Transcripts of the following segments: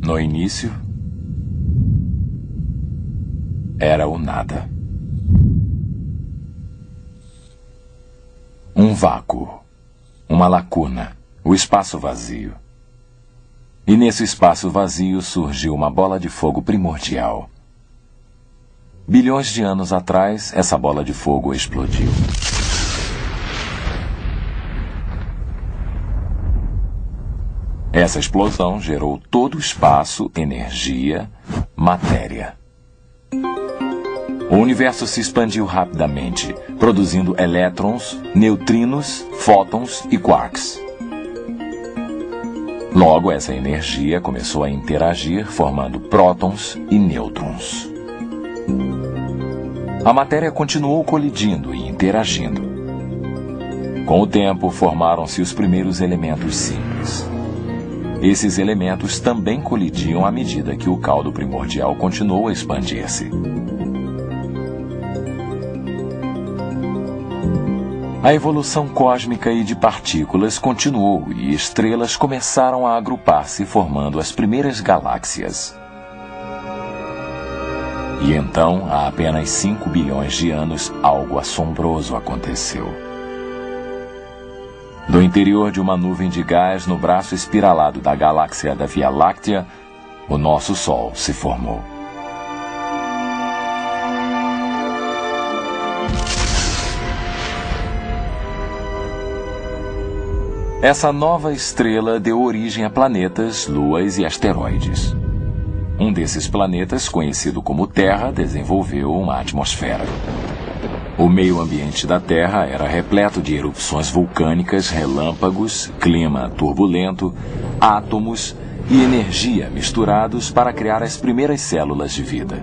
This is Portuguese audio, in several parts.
No início, era o nada. Um vácuo, uma lacuna, o espaço vazio. E nesse espaço vazio surgiu uma bola de fogo primordial. Bilhões de anos atrás, essa bola de fogo explodiu. Essa explosão gerou todo o espaço, energia, matéria. O universo se expandiu rapidamente, produzindo elétrons, neutrinos, fótons e quarks. Logo, essa energia começou a interagir, formando prótons e nêutrons. A matéria continuou colidindo e interagindo. Com o tempo, formaram-se os primeiros elementos simples. Esses elementos também colidiam à medida que o caldo primordial continuou a expandir-se. A evolução cósmica e de partículas continuou e estrelas começaram a agrupar-se, formando as primeiras galáxias. E então, há apenas 5 bilhões de anos, algo assombroso aconteceu. Do interior de uma nuvem de gás no braço espiralado da galáxia da Via Láctea, o nosso Sol se formou. Essa nova estrela deu origem a planetas, luas e asteroides. Um desses planetas, conhecido como Terra, desenvolveu uma atmosfera. O meio ambiente da Terra era repleto de erupções vulcânicas, relâmpagos, clima turbulento, átomos e energia misturados para criar as primeiras células de vida.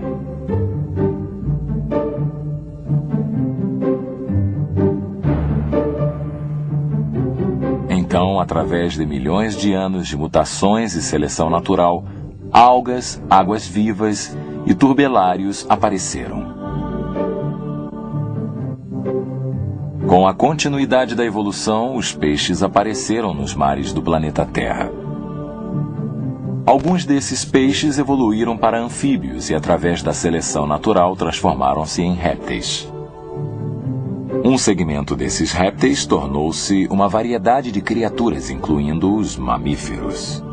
Então, através de milhões de anos de mutações e seleção natural, algas, águas vivas e turbelários apareceram. Com a continuidade da evolução, os peixes apareceram nos mares do planeta Terra. Alguns desses peixes evoluíram para anfíbios e, através da seleção natural, transformaram-se em répteis. Um segmento desses répteis tornou-se uma variedade de criaturas, incluindo os mamíferos.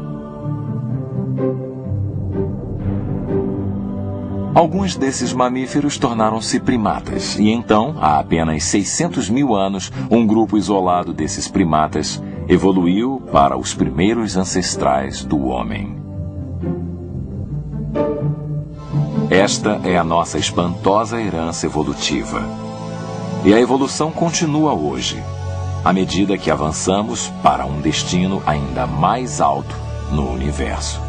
Alguns desses mamíferos tornaram-se primatas, e então, há apenas 600 mil anos, um grupo isolado desses primatas evoluiu para os primeiros ancestrais do homem. Esta é a nossa espantosa herança evolutiva. E a evolução continua hoje, à medida que avançamos para um destino ainda mais alto no universo.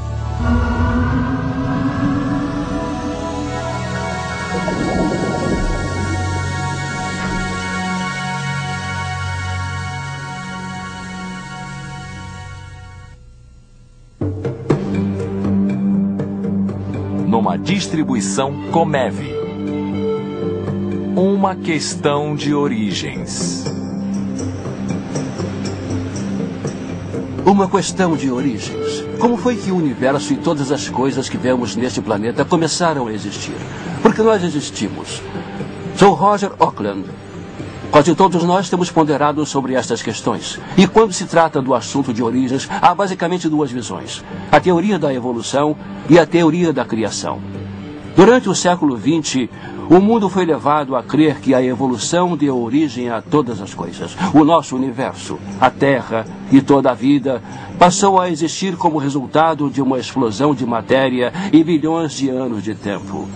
Numa distribuição Comev. Uma questão de origens. Uma questão de origens. Como foi que o universo e todas as coisas que vemos neste planeta começaram a existir? Porque nós existimos. Sou Roger Auckland. Quase todos nós temos ponderado sobre estas questões. E quando se trata do assunto de origens, há basicamente duas visões: a teoria da evolução e a teoria da criação. Durante o século XX, o mundo foi levado a crer que a evolução deu origem a todas as coisas. O nosso universo, a Terra e toda a vida passou a existir como resultado de uma explosão de matéria e bilhões de anos de tempo.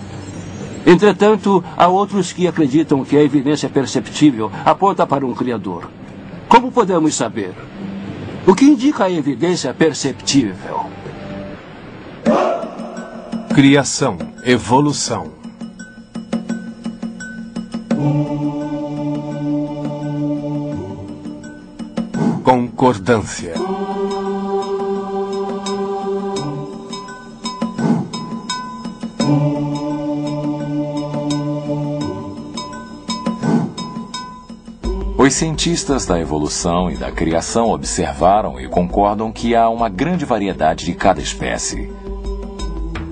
Entretanto, há outros que acreditam que a evidência perceptível aponta para um Criador. Como podemos saber? O que indica a evidência perceptível? Criação, evolução. Concordância. Os cientistas da evolução e da criação observaram e concordam que há uma grande variedade de cada espécie.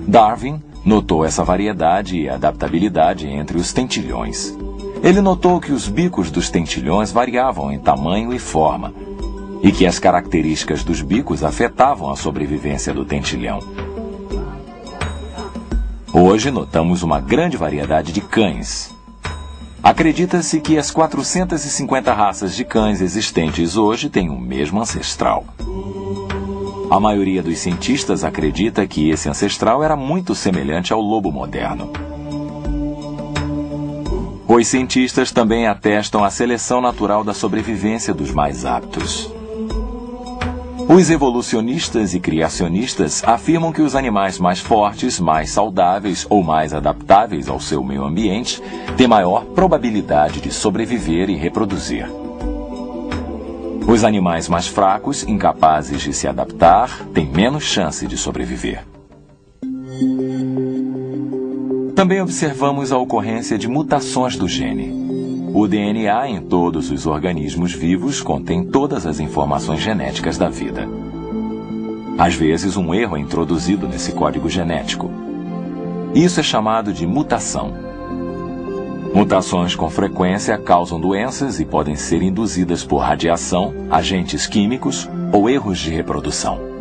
Darwin notou essa variedade e adaptabilidade entre os tentilhões. Ele notou que os bicos dos tentilhões variavam em tamanho e forma, e que as características dos bicos afetavam a sobrevivência do tentilhão. Hoje notamos uma grande variedade de cães. Acredita-se que as 450 raças de cães existentes hoje têm o mesmo ancestral. A maioria dos cientistas acredita que esse ancestral era muito semelhante ao lobo moderno. Os cientistas também atestam a seleção natural da sobrevivência dos mais aptos. Os evolucionistas e criacionistas afirmam que os animais mais fortes, mais saudáveis ou mais adaptáveis ao seu meio ambiente têm maior probabilidade de sobreviver e reproduzir. Os animais mais fracos, incapazes de se adaptar, têm menos chance de sobreviver. Também observamos a ocorrência de mutações do gene. O DNA em todos os organismos vivos contém todas as informações genéticas da vida. Às vezes, um erro é introduzido nesse código genético. Isso é chamado de mutação. Mutações com frequência causam doenças e podem ser induzidas por radiação, agentes químicos ou erros de reprodução.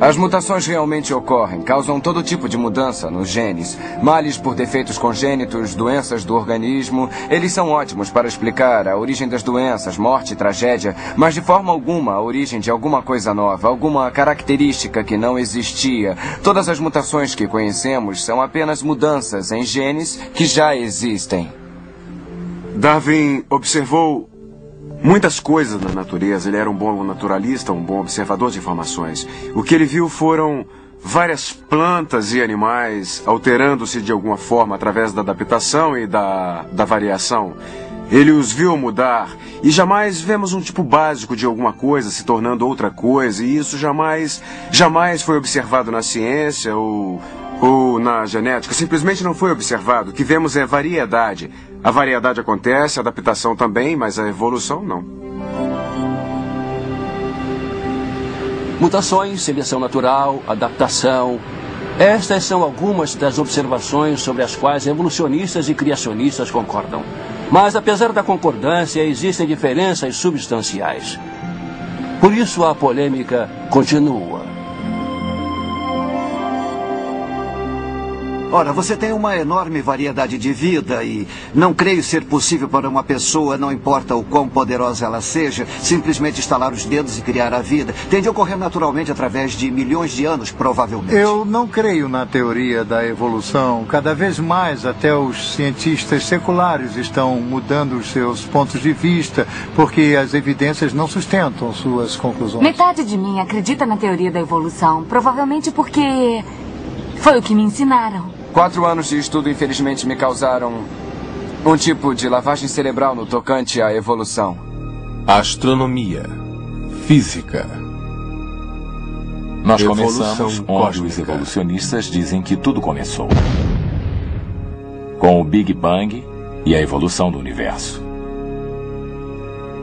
As mutações realmente ocorrem, causam todo tipo de mudança nos genes. Males por defeitos congênitos, doenças do organismo. Eles são ótimos para explicar a origem das doenças, morte e tragédia, mas de forma alguma a origem de alguma coisa nova, alguma característica que não existia. Todas as mutações que conhecemos são apenas mudanças em genes que já existem. Darwin observou muitas coisas na natureza. Ele era um bom naturalista, um bom observador de informações. O que ele viu foram várias plantas e animais alterando-se de alguma forma através da adaptação e da variação. Ele os viu mudar e jamais vemos um tipo básico de alguma coisa se tornando outra coisa, e isso jamais foi observado na ciência ou na genética. Simplesmente não foi observado. O que vemos é variedade. A variedade acontece, a adaptação também, mas a evolução não. Mutações, seleção natural, adaptação. Estas são algumas das observações sobre as quais evolucionistas e criacionistas concordam. Mas, apesar da concordância, existem diferenças substanciais. Por isso, a polêmica continua. Ora, você tem uma enorme variedade de vida e não creio ser possível para uma pessoa, não importa o quão poderosa ela seja, simplesmente estalar os dedos e criar a vida. Tem de ocorrer naturalmente através de milhões de anos, provavelmente. Eu não creio na teoria da evolução. Cada vez mais até os cientistas seculares estão mudando os seus pontos de vista porque as evidências não sustentam suas conclusões. Metade de mim acredita na teoria da evolução, provavelmente porque foi o que me ensinaram. 4 anos de estudo, infelizmente, me causaram um tipo de lavagem cerebral no tocante à evolução. Astronomia. Física. Nós Evolução começamos onde cósmica. os evolucionistas dizem que tudo começou. Com o Big Bang e a evolução do universo.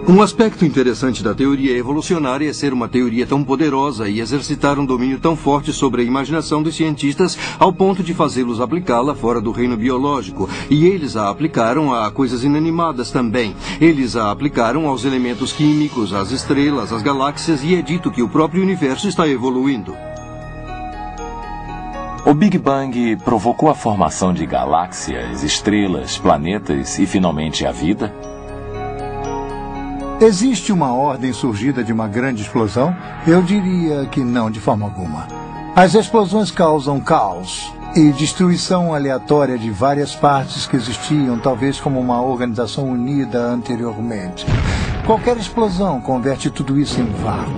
Um aspecto interessante da teoria evolucionária é ser uma teoria tão poderosa e exercitar um domínio tão forte sobre a imaginação dos cientistas ao ponto de fazê-los aplicá-la fora do reino biológico. E eles a aplicaram a coisas inanimadas também. Eles a aplicaram aos elementos químicos, às estrelas, às galáxias, e é dito que o próprio universo está evoluindo. O Big Bang provocou a formação de galáxias, estrelas, planetas e finalmente a vida? Existe uma ordem surgida de uma grande explosão? Eu diria que não, de forma alguma. As explosões causam caos e destruição aleatória de várias partes que existiam, talvez como uma organização unida anteriormente. Qualquer explosão converte tudo isso em vácuo.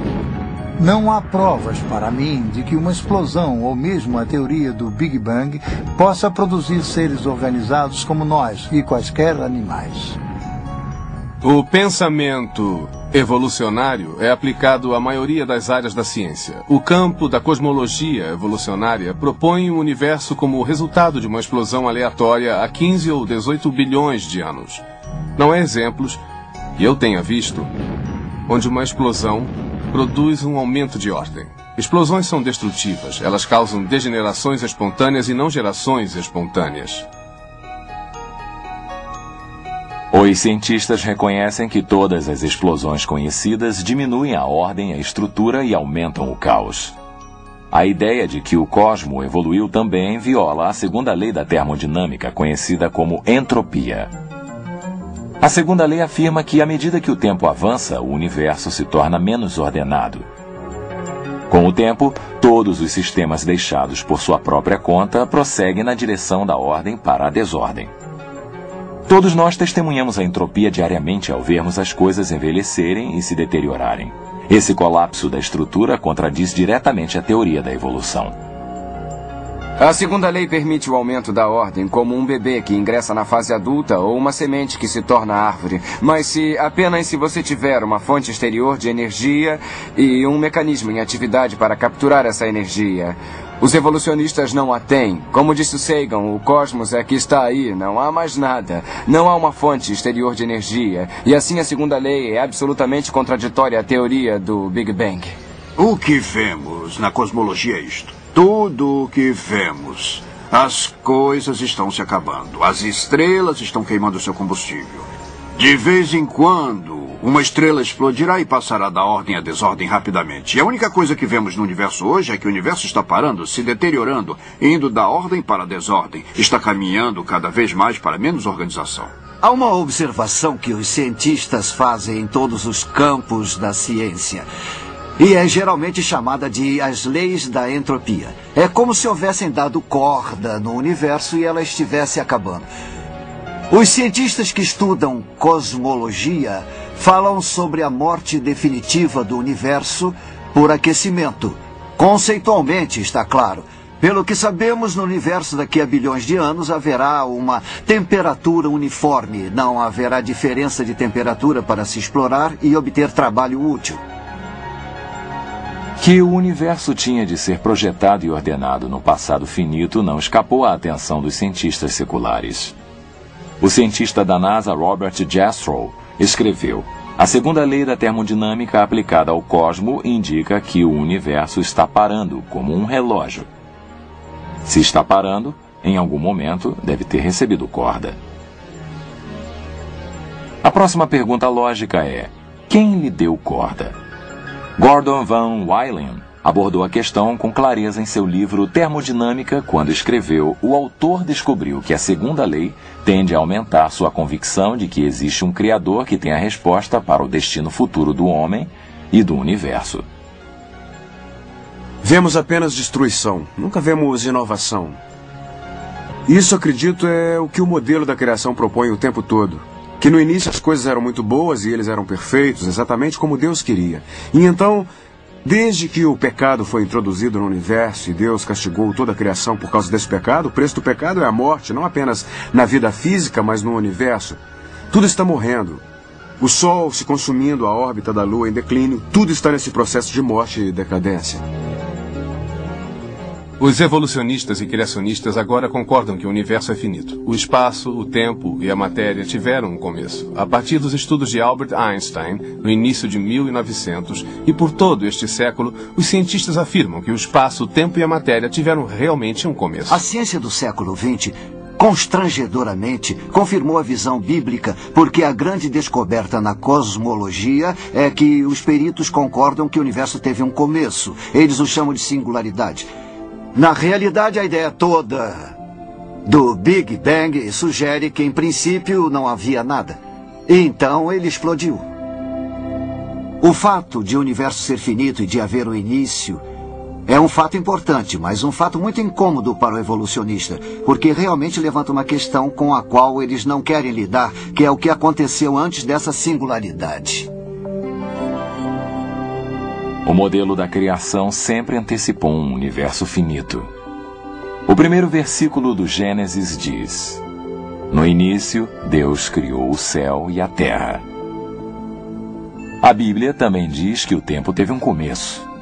Não há provas, para mim, de que uma explosão, ou mesmo a teoria do Big Bang, possa produzir seres organizados como nós e quaisquer animais. O pensamento evolucionário é aplicado à maioria das áreas da ciência. O campo da cosmologia evolucionária propõe o universo como o resultado de uma explosão aleatória há 15 ou 18 bilhões de anos. Não há exemplos, que eu tenha visto, onde uma explosão produz um aumento de ordem. Explosões são destrutivas. Elas causam degenerações espontâneas e não gerações espontâneas. Os cientistas reconhecem que todas as explosões conhecidas diminuem a ordem, a estrutura e aumentam o caos. A ideia de que o cosmo evoluiu também viola a segunda lei da termodinâmica, conhecida como entropia. A segunda lei afirma que, à medida que o tempo avança, o universo se torna menos ordenado. Com o tempo, todos os sistemas deixados por sua própria conta prosseguem na direção da ordem para a desordem. Todos nós testemunhamos a entropia diariamente ao vermos as coisas envelhecerem e se deteriorarem. Esse colapso da estrutura contradiz diretamente a teoria da evolução. A segunda lei permite o aumento da ordem, como um bebê que ingressa na fase adulta ou uma semente que se torna árvore. Mas apenas se você tiver uma fonte exterior de energia e um mecanismo em atividade para capturar essa energia. Os evolucionistas não a têm. Como disse Sagan, o cosmos é que está aí, não há mais nada. Não há uma fonte exterior de energia. E assim a segunda lei é absolutamente contraditória à teoria do Big Bang. O que vemos na cosmologia é isto. Tudo o que vemos. As coisas estão se acabando. As estrelas estão queimando seu combustível. De vez em quando, uma estrela explodirá e passará da ordem à desordem rapidamente. E a única coisa que vemos no universo hoje é que o universo está parando, se deteriorando, indo da ordem para a desordem. Está caminhando cada vez mais para menos organização. Há uma observação que os cientistas fazem em todos os campos da ciência. E é geralmente chamada de as leis da entropia. É como se houvessem dado corda no universo e ela estivesse acabando. Os cientistas que estudam cosmologia falam sobre a morte definitiva do universo por aquecimento. Conceitualmente, está claro. Pelo que sabemos, no universo daqui a bilhões de anos haverá uma temperatura uniforme. Não haverá diferença de temperatura para se explorar e obter trabalho útil. Que o universo tinha de ser projetado e ordenado no passado finito não escapou à atenção dos cientistas seculares. O cientista da NASA, Robert Jastrow, escreveu: a segunda lei da termodinâmica aplicada ao cosmo indica que o universo está parando, como um relógio. Se está parando, em algum momento deve ter recebido corda. A próxima pergunta lógica é: quem lhe deu corda? Gordon Van Wylen abordou a questão com clareza em seu livro Termodinâmica, quando escreveu: o autor descobriu que a segunda lei tende a aumentar sua convicção de que existe um Criador que tem a resposta para o destino futuro do homem e do universo. Vemos apenas destruição, nunca vemos inovação. Isso, acredito, é o que o modelo da criação propõe o tempo todo. Que no início as coisas eram muito boas e eles eram perfeitos, exatamente como Deus queria. E então, desde que o pecado foi introduzido no universo e Deus castigou toda a criação por causa desse pecado, o preço do pecado é a morte, não apenas na vida física, mas no universo. Tudo está morrendo. O Sol se consumindo, a órbita da Lua em declínio, tudo está nesse processo de morte e decadência. Os evolucionistas e criacionistas agora concordam que o universo é finito. O espaço, o tempo e a matéria tiveram um começo, a partir dos estudos de Albert Einstein, no início de 1900, e por todo este século, os cientistas afirmam que o espaço, o tempo e a matéria tiveram realmente um começo. A ciência do século XX, constrangedoramente, confirmou a visão bíblica, porque a grande descoberta na cosmologia é que os peritos concordam que o universo teve um começo. Eles o chamam de singularidade. Na realidade, a ideia toda do Big Bang sugere que, em princípio, não havia nada. E então ele explodiu. O fato de o universo ser finito e de haver um início é um fato importante, mas um fato muito incômodo para o evolucionista, porque realmente levanta uma questão com a qual eles não querem lidar, que é o que aconteceu antes dessa singularidade. O modelo da criação sempre antecipou um universo finito. O primeiro versículo do Gênesis diz: no início, Deus criou o céu e a terra. A Bíblia também diz que o tempo teve um começo.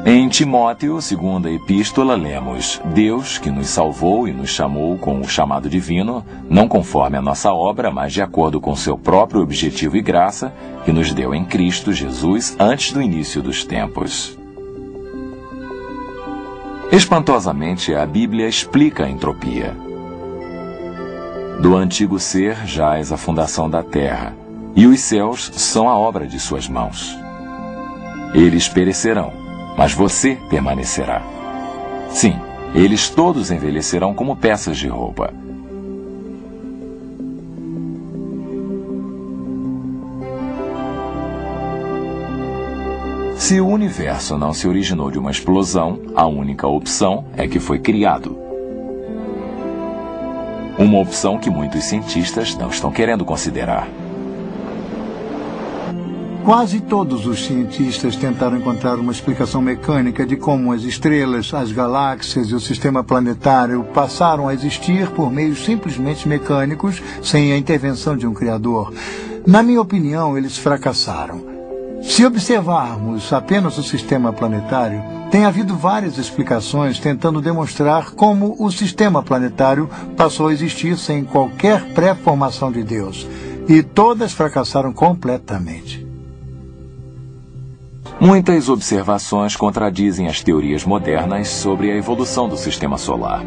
Em Timóteo, segunda epístola, lemos: Deus, que nos salvou e nos chamou com o chamado divino, não conforme a nossa obra, mas de acordo com seu próprio objetivo e graça, que nos deu em Cristo Jesus antes do início dos tempos. Espantosamente, a Bíblia explica a entropia. Do antigo ser jaz a fundação da terra, e os céus são a obra de suas mãos. Eles perecerão, mas você permanecerá. Sim, eles todos envelhecerão como peças de roupa. Se o universo não se originou de uma explosão, a única opção é que foi criado. Uma opção que muitos cientistas não estão querendo considerar. Quase todos os cientistas tentaram encontrar uma explicação mecânica de como as estrelas, as galáxias e o sistema planetário passaram a existir por meios simplesmente mecânicos, sem a intervenção de um criador. Na minha opinião, eles fracassaram. Se observarmos apenas o sistema planetário, tem havido várias explicações tentando demonstrar como o sistema planetário passou a existir sem qualquer pré-formação de Deus. E todas fracassaram completamente. Muitas observações contradizem as teorias modernas sobre a evolução do sistema solar.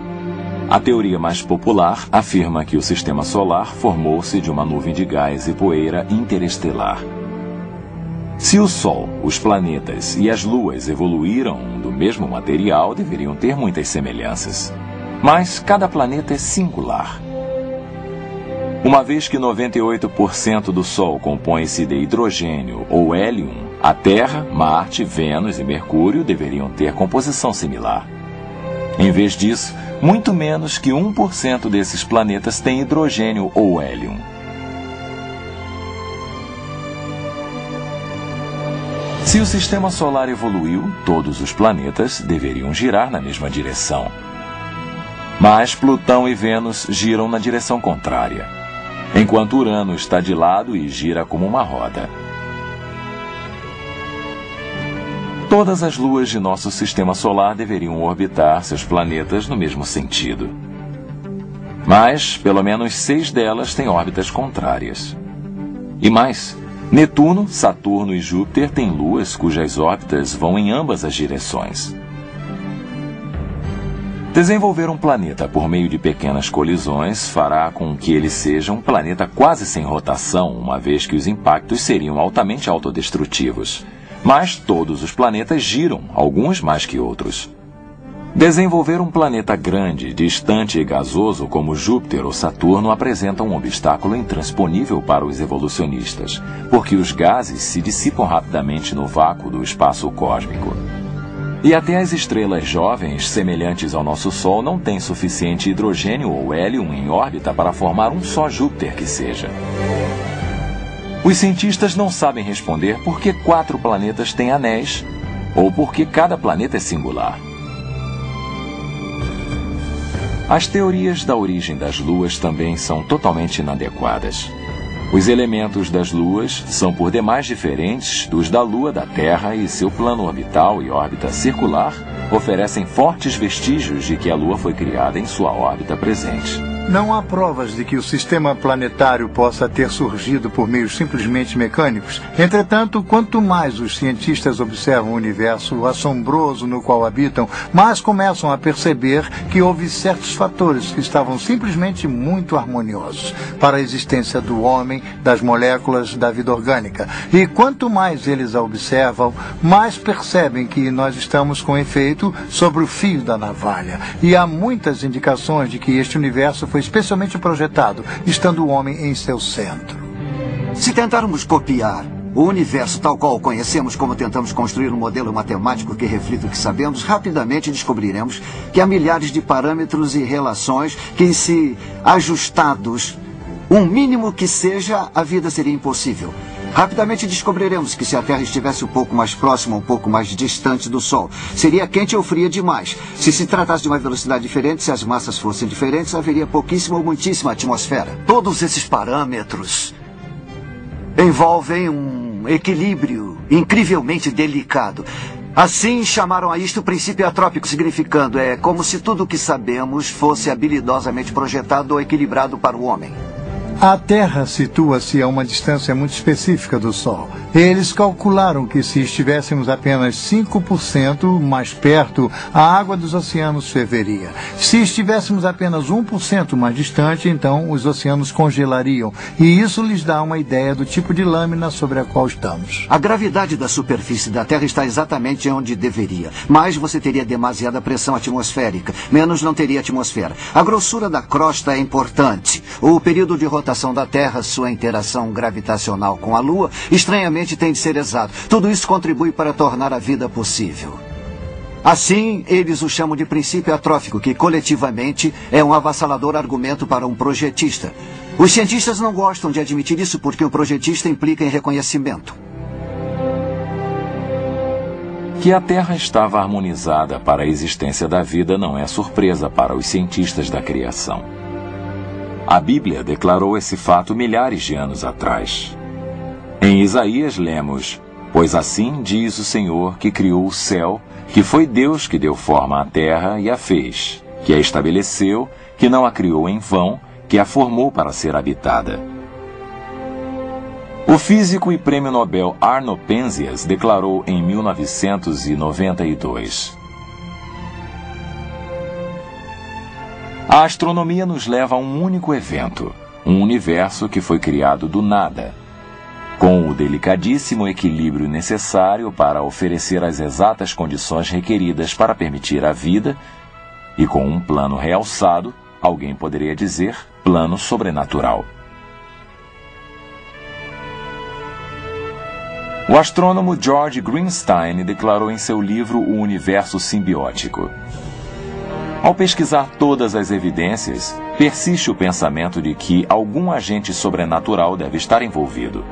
A teoria mais popular afirma que o sistema solar formou-se de uma nuvem de gás e poeira interestelar. Se o Sol, os planetas e as luas evoluíram do mesmo material, deveriam ter muitas semelhanças. Mas cada planeta é singular. Uma vez que 98% do Sol compõe-se de hidrogênio ou hélio, a Terra, Marte, Vênus e Mercúrio deveriam ter composição similar. Em vez disso, muito menos que 1% desses planetas tem hidrogênio ou hélio. Se o sistema solar evoluiu, todos os planetas deveriam girar na mesma direção. Mas Plutão e Vênus giram na direção contrária, enquanto Urano está de lado e gira como uma roda. Todas as luas de nosso sistema solar deveriam orbitar seus planetas no mesmo sentido. Mas, pelo menos 6 delas têm órbitas contrárias. E mais, Netuno, Saturno e Júpiter têm luas cujas órbitas vão em ambas as direções. Desenvolver um planeta por meio de pequenas colisões fará com que ele seja um planeta quase sem rotação, uma vez que os impactos seriam altamente autodestrutivos. Mas todos os planetas giram, alguns mais que outros. Desenvolver um planeta grande, distante e gasoso como Júpiter ou Saturno apresenta um obstáculo intransponível para os evolucionistas, porque os gases se dissipam rapidamente no vácuo do espaço cósmico. E até as estrelas jovens, semelhantes ao nosso Sol, não têm suficiente hidrogênio ou hélio em órbita para formar um só Júpiter que seja. Os cientistas não sabem responder por que 4 planetas têm anéis, ou por que cada planeta é singular. As teorias da origem das luas também são totalmente inadequadas. Os elementos das luas são por demais diferentes dos da Lua da Terra e seu plano orbital e órbita circular oferecem fortes vestígios de que a Lua foi criada em sua órbita presente. Não há provas de que o sistema planetário possa ter surgido por meios simplesmente mecânicos. Entretanto, quanto mais os cientistas observam o universo assombroso no qual habitam, mais começam a perceber que houve certos fatores que estavam simplesmente muito harmoniosos para a existência do homem, das moléculas, da vida orgânica. E quanto mais eles a observam, mais percebem que nós estamos com efeito sobre o fio da navalha. E há muitas indicações de que este universo foi especialmente projetado, estando o homem em seu centro. Se tentarmos copiar o universo tal qual o conhecemos, como tentamos construir um modelo matemático que reflita o que sabemos, rapidamente descobriremos que há milhares de parâmetros e relações que, se ajustados, um mínimo que seja, a vida seria impossível. Rapidamente descobriremos que se a Terra estivesse um pouco mais próxima, um pouco mais distante do Sol, seria quente ou fria demais. Se tratasse de uma velocidade diferente, se as massas fossem diferentes, haveria pouquíssima ou muitíssima atmosfera. Todos esses parâmetros envolvem um equilíbrio incrivelmente delicado. Assim chamaram a isto o princípio atrópico, significando como se tudo o que sabemos fosse habilidosamente projetado ou equilibrado para o homem. A Terra situa-se a uma distância muito específica do Sol. Eles calcularam que se estivéssemos apenas 5% mais perto, a água dos oceanos ferveria. Se estivéssemos apenas 1% mais distante, então os oceanos congelariam. E isso lhes dá uma ideia do tipo de lâmina sobre a qual estamos. A gravidade da superfície da Terra está exatamente onde deveria. Mais você teria demasiada pressão atmosférica, menos não teria atmosfera. A grossura da crosta é importante. O período de rotação da Terra, sua interação gravitacional com a Lua, estranhamente tem de ser exato. Tudo isso contribui para tornar a vida possível. Assim, eles o chamam de princípio atrófico, que coletivamente é um avassalador argumento para um projetista. Os cientistas não gostam de admitir isso porque um projetista implica em reconhecimento. Que a Terra estava harmonizada para a existência da vida não é surpresa para os cientistas da criação. A Bíblia declarou esse fato milhares de anos atrás. Em Isaías lemos: "Pois assim diz o Senhor que criou o céu, que foi Deus que deu forma à terra e a fez, que a estabeleceu, que não a criou em vão, que a formou para ser habitada." O físico e prêmio Nobel Arno Penzias declarou em 1992: "A astronomia nos leva a um único evento, um universo que foi criado do nada, com o delicadíssimo equilíbrio necessário para oferecer as exatas condições requeridas para permitir a vida, e com um plano realçado, alguém poderia dizer, plano sobrenatural." O astrônomo George Greenstein declarou em seu livro O Universo Simbiótico: "Ao pesquisar todas as evidências, persiste o pensamento de que algum agente sobrenatural deve estar envolvido.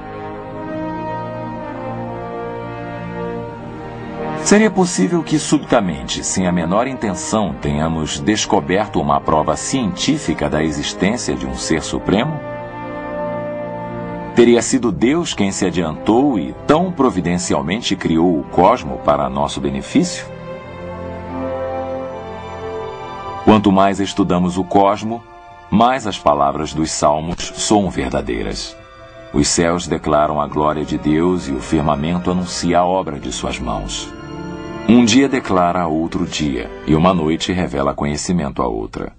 Seria possível que subitamente, sem a menor intenção, tenhamos descoberto uma prova científica da existência de um ser supremo? Teria sido Deus quem se adiantou e tão providencialmente criou o cosmo para nosso benefício? Quanto mais estudamos o cosmo, mais as palavras dos salmos soam verdadeiras. Os céus declaram a glória de Deus e o firmamento anuncia a obra de suas mãos. Um dia declara a outro dia, e uma noite revela conhecimento a outra.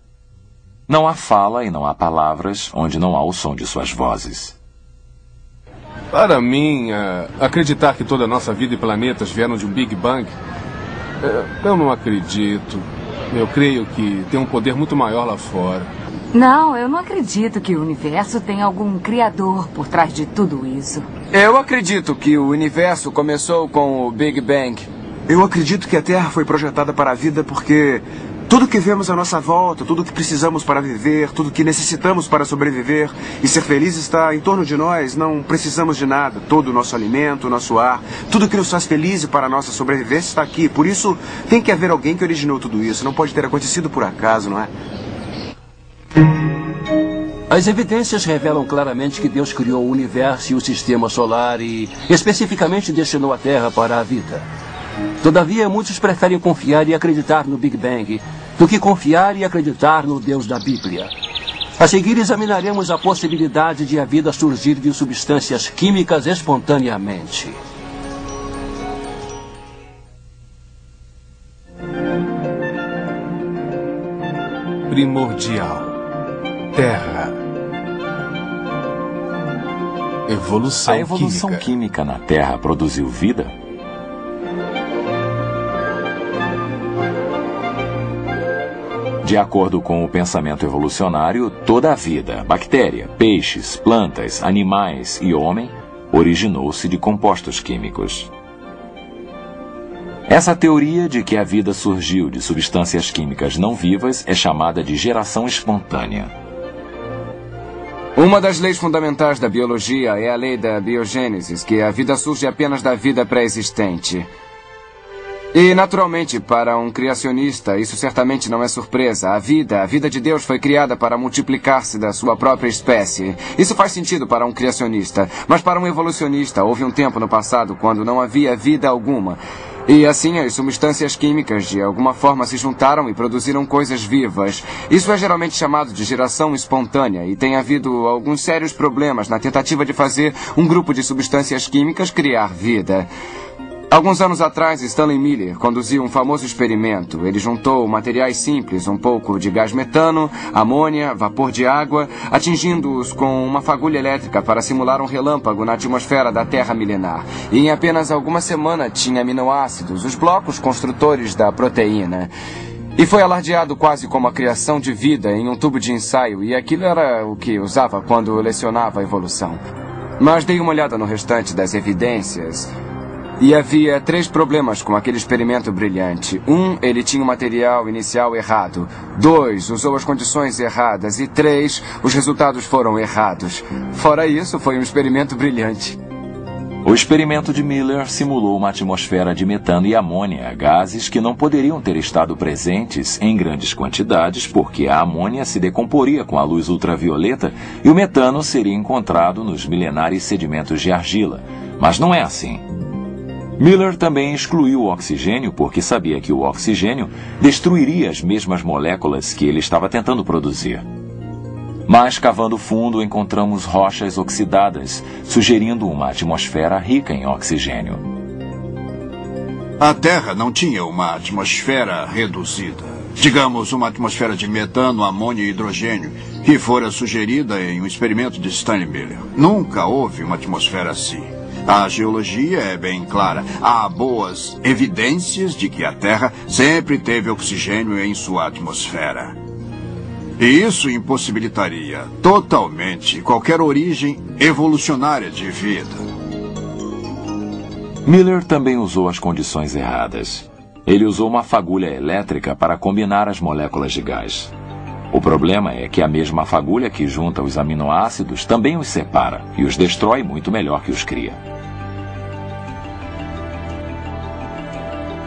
Não há fala e não há palavras onde não há o som de suas vozes." Para mim, acreditar que toda a nossa vida e planetas vieram de um Big Bang, eu não acredito. Eu creio que tem um poder muito maior lá fora. Não, eu não acredito que o universo tem algum criador por trás de tudo isso. Eu acredito que o universo começou com o Big Bang. Eu acredito que a Terra foi projetada para a vida porque tudo que vemos à nossa volta, tudo que precisamos para viver, tudo que necessitamos para sobreviver e ser feliz está em torno de nós. Não precisamos de nada. Todo o nosso alimento, o nosso ar, tudo que nos faz felizes para a nossa sobrevivência está aqui. Por isso, tem que haver alguém que originou tudo isso. Não pode ter acontecido por acaso, não é? As evidências revelam claramente que Deus criou o universo e o sistema solar e, especificamente, destinou a Terra para a vida. Todavia, muitos preferem confiar e acreditar no Big Bang do que confiar e acreditar no Deus da Bíblia. A seguir, examinaremos a possibilidade de a vida surgir de substâncias químicas espontaneamente. Primordial. Terra. Evolução A evolução química na Terra produziu vida? De acordo com o pensamento evolucionário, toda a vida, bactéria, peixes, plantas, animais e homem, originou-se de compostos químicos. Essa teoria de que a vida surgiu de substâncias químicas não vivas é chamada de geração espontânea. Uma das leis fundamentais da biologia é a lei da biogênese, que a vida surge apenas da vida pré-existente. E, naturalmente, para um criacionista, isso certamente não é surpresa. A vida de Deus foi criada para multiplicar-se da sua própria espécie. Isso faz sentido para um criacionista. Mas para um evolucionista, houve um tempo no passado quando não havia vida alguma. E assim as substâncias químicas de alguma forma se juntaram e produziram coisas vivas. Isso é geralmente chamado de geração espontânea e tem havido alguns sérios problemas na tentativa de fazer um grupo de substâncias químicas criar vida. Alguns anos atrás, Stanley Miller conduziu um famoso experimento. Ele juntou materiais simples, um pouco de gás metano, amônia, vapor de água, atingindo-os com uma fagulha elétrica para simular um relâmpago na atmosfera da Terra milenar. E em apenas algumas semanas tinha aminoácidos, os blocos construtores da proteína. E foi alardeado quase como a criação de vida em um tubo de ensaio, e aquilo era o que usava quando lecionava a evolução. Mas dei uma olhada no restante das evidências. E havia 3 problemas com aquele experimento brilhante. 1, ele tinha o material inicial errado. 2, usou as condições erradas. E 3, os resultados foram errados. Fora isso, foi um experimento brilhante. O experimento de Miller simulou uma atmosfera de metano e amônia, gases que não poderiam ter estado presentes em grandes quantidades, porque a amônia se decomporia com a luz ultravioleta e o metano seria encontrado nos milenares sedimentos de argila. Mas não é assim. Miller também excluiu o oxigênio porque sabia que o oxigênio destruiria as mesmas moléculas que ele estava tentando produzir. Mas, cavando fundo, encontramos rochas oxidadas, sugerindo uma atmosfera rica em oxigênio. A Terra não tinha uma atmosfera reduzida. Digamos, uma atmosfera de metano, amônia e hidrogênio, que fora sugerida em um experimento de Stanley Miller. Nunca houve uma atmosfera assim. A geologia é bem clara. Há boas evidências de que a Terra sempre teve oxigênio em sua atmosfera. E isso impossibilitaria totalmente qualquer origem evolucionária de vida. Miller também usou as condições erradas. Ele usou uma fagulha elétrica para combinar as moléculas de gás. O problema é que a mesma fagulha que junta os aminoácidos também os separa e os destrói muito melhor que os cria.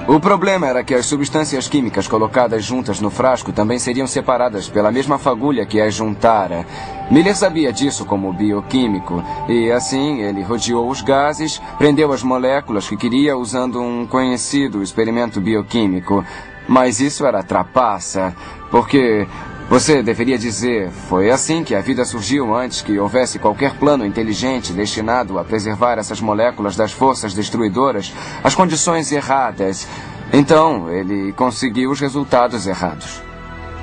O problema era que as substâncias químicas colocadas juntas no frasco também seriam separadas pela mesma fagulha que as juntara. Miller sabia disso como bioquímico, e assim ele rodeou os gases, prendeu as moléculas que queria usando um conhecido experimento bioquímico. Mas isso era trapaça, porque você deveria dizer, foi assim que a vida surgiu antes que houvesse qualquer plano inteligente destinado a preservar essas moléculas das forças destruidoras, as condições erradas. Então, ele conseguiu os resultados errados.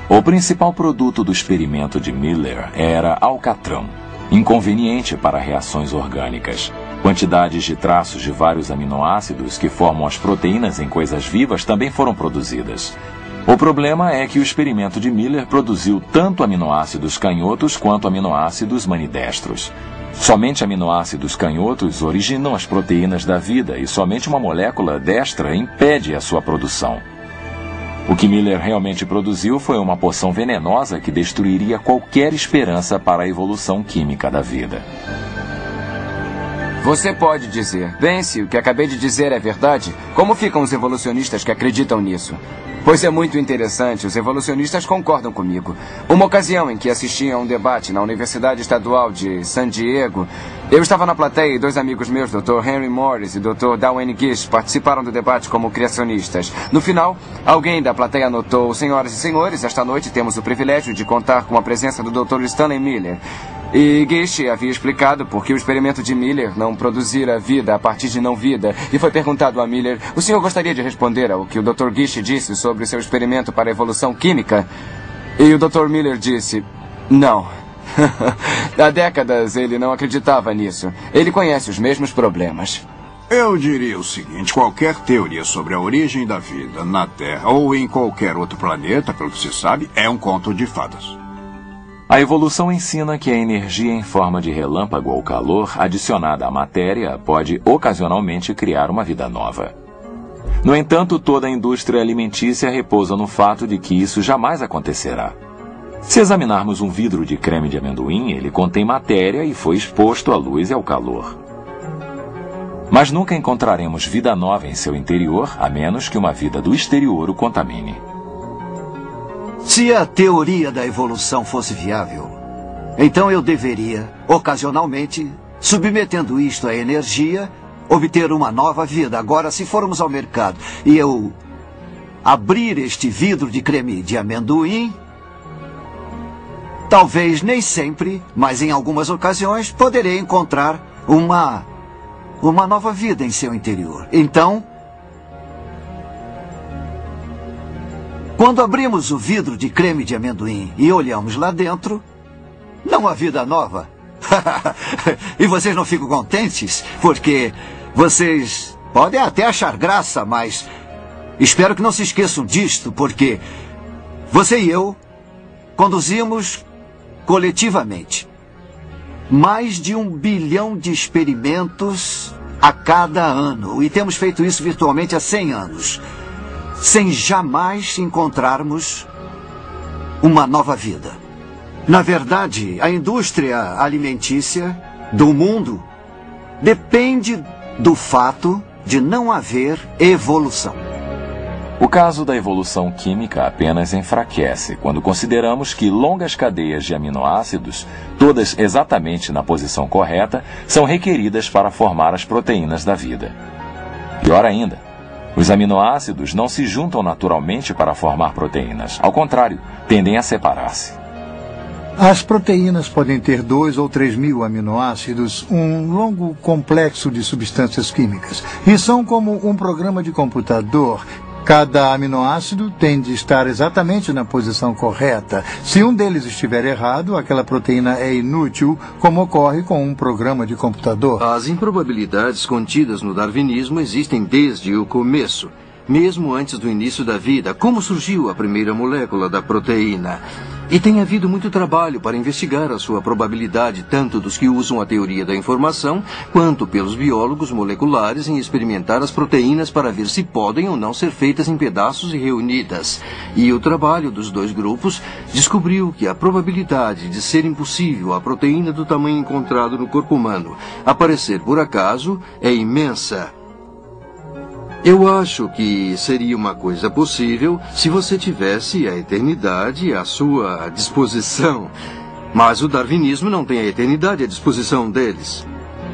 O principal produto do experimento de Miller era alcatrão, inconveniente para reações orgânicas. Quantidades de traços de vários aminoácidos que formam as proteínas em coisas vivas também foram produzidas. O problema é que o experimento de Miller produziu tanto aminoácidos canhotos quanto aminoácidos manidestros. Somente aminoácidos canhotos originam as proteínas da vida e somente uma molécula destra impede a sua produção. O que Miller realmente produziu foi uma poção venenosa que destruiria qualquer esperança para a evolução química da vida. Você pode dizer, bem, se o que acabei de dizer é verdade, como ficam os evolucionistas que acreditam nisso? Pois é muito interessante, os evolucionistas concordam comigo. Uma ocasião em que assisti a um debate na Universidade Estadual de San Diego, eu estava na plateia e 2 amigos meus, Dr. Henry Morris e Dr. Dwayne Gish, participaram do debate como criacionistas. No final, alguém da plateia anotou, senhoras e senhores, esta noite temos o privilégio de contar com a presença do Dr. Stanley Miller. E Gish havia explicado por que o experimento de Miller não produzira vida a partir de não vida. E foi perguntado a Miller, o senhor gostaria de responder ao que o Dr. Gish disse sobre seu experimento para a evolução química? E o Dr. Miller disse, não. Há décadas ele não acreditava nisso. Ele conhece os mesmos problemas. Eu diria o seguinte, qualquer teoria sobre a origem da vida na Terra ou em qualquer outro planeta, pelo que se sabe, é um conto de fadas. A evolução ensina que a energia em forma de relâmpago ou calor adicionada à matéria pode ocasionalmente criar uma vida nova. No entanto, toda a indústria alimentícia repousa no fato de que isso jamais acontecerá. Se examinarmos um vidro de creme de amendoim, ele contém matéria e foi exposto à luz e ao calor. Mas nunca encontraremos vida nova em seu interior, a menos que uma vida do exterior o contamine. Se a teoria da evolução fosse viável, então eu deveria, ocasionalmente, submetendo isto à energia, obter uma nova vida. Agora, se formos ao mercado e eu abrir este vidro de creme de amendoim, talvez nem sempre, mas em algumas ocasiões, poderei encontrar uma nova vida em seu interior. Então, quando abrimos o vidro de creme de amendoim e olhamos lá dentro, não há vida nova. E vocês não ficam contentes? Porque vocês podem até achar graça, mas espero que não se esqueçam disto, porque você e eu conduzimos coletivamente mais de 1 bilhão de experimentos a cada ano. E temos feito isso virtualmente há 100 anos, sem jamais encontrarmos uma nova vida. Na verdade, a indústria alimentícia do mundo depende do fato de não haver evolução. O caso da evolução química apenas enfraquece quando consideramos que longas cadeias de aminoácidos, todas exatamente na posição correta, são requeridas para formar as proteínas da vida. Pior ainda, os aminoácidos não se juntam naturalmente para formar proteínas. Ao contrário, tendem a separar-se. As proteínas podem ter 2 ou 3 mil aminoácidos, um longo complexo de substâncias químicas, e são como um programa de computador. Cada aminoácido tem de estar exatamente na posição correta. Se um deles estiver errado, aquela proteína é inútil, como ocorre com um programa de computador. As improbabilidades contidas no darwinismo existem desde o começo. Mesmo antes do início da vida, como surgiu a primeira molécula da proteína. E tem havido muito trabalho para investigar a sua probabilidade, tanto dos que usam a teoria da informação, quanto pelos biólogos moleculares em experimentar as proteínas para ver se podem ou não ser feitas em pedaços e reunidas. E o trabalho dos dois grupos descobriu que a probabilidade de ser impossível a proteína do tamanho encontrado no corpo humano aparecer por acaso é imensa. Eu acho que seria uma coisa possível se você tivesse a eternidade à sua disposição. Mas o darwinismo não tem a eternidade à disposição deles.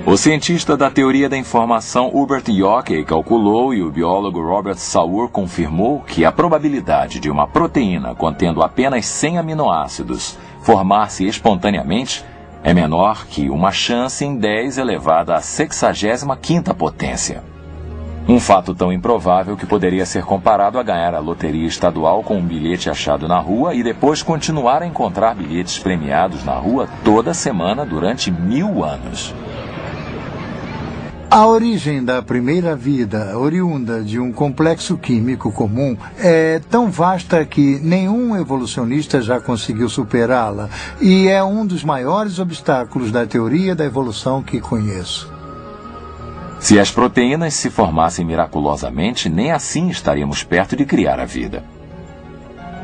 O cientista da teoria da informação Hubert Yockey calculou e o biólogo Robert Sauer confirmou que a probabilidade de uma proteína contendo apenas 100 aminoácidos formar-se espontaneamente é menor que uma chance em 10 elevada à 65ª potência. Um fato tão improvável que poderia ser comparado a ganhar a loteria estadual com um bilhete achado na rua e depois continuar a encontrar bilhetes premiados na rua toda semana durante 1000 anos. A origem da primeira vida, oriunda de um complexo químico comum, é tão vasta que nenhum evolucionista já conseguiu superá-la e é um dos maiores obstáculos da teoria da evolução que conheço. Se as proteínas se formassem miraculosamente, nem assim estaríamos perto de criar a vida.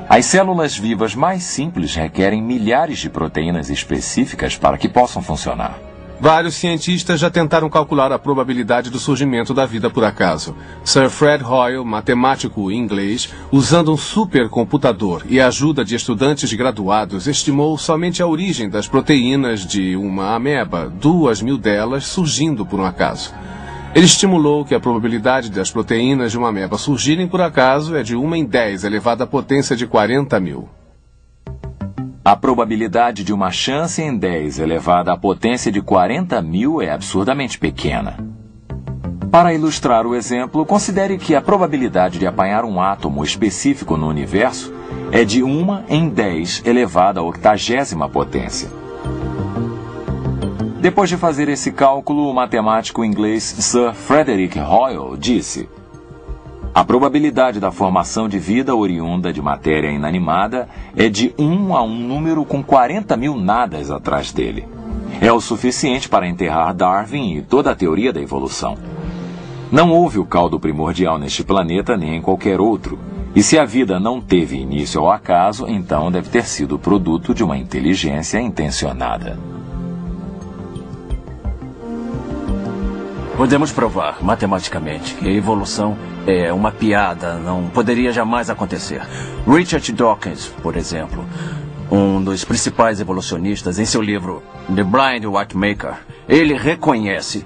As células vivas mais simples requerem milhares de proteínas específicas para que possam funcionar. Vários cientistas já tentaram calcular a probabilidade do surgimento da vida por acaso. Sir Fred Hoyle, matemático inglês, usando um supercomputador e a ajuda de estudantes graduados, estimou somente a origem das proteínas de uma ameba, 2.000 delas surgindo por um acaso. Ele estimulou que a probabilidade das proteínas de uma ameba surgirem por acaso é de 1 em 10 elevada à potência de 40.000. A probabilidade de uma chance em 10 elevada à potência de 40.000 é absurdamente pequena. Para ilustrar o exemplo, considere que a probabilidade de apanhar um átomo específico no universo é de 1 em 10 elevada à 80ª potência. Depois de fazer esse cálculo, o matemático inglês Sir Frederick Hoyle disse: a probabilidade da formação de vida oriunda de matéria inanimada é de 1 a um número com 40.000 nadas atrás dele. É o suficiente para enterrar Darwin e toda a teoria da evolução. Não houve o caldo primordial neste planeta nem em qualquer outro. E se a vida não teve início ao acaso, então deve ter sido produto de uma inteligência intencionada. Podemos provar, matematicamente, que a evolução é uma piada, não poderia jamais acontecer. Richard Dawkins, por exemplo, um dos principais evolucionistas, em seu livro The Blind Watchmaker, ele reconhece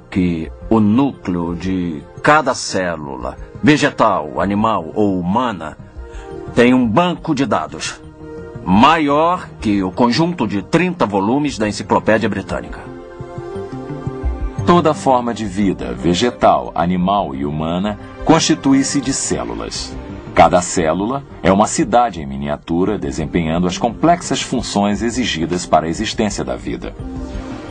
que o núcleo de cada célula, vegetal, animal ou humana, tem um banco de dados maior que o conjunto de 30 volumes da Enciclopédia Britânica. Toda forma de vida, vegetal, animal e humana, constitui-se de células. Cada célula é uma cidade em miniatura desempenhando as complexas funções exigidas para a existência da vida.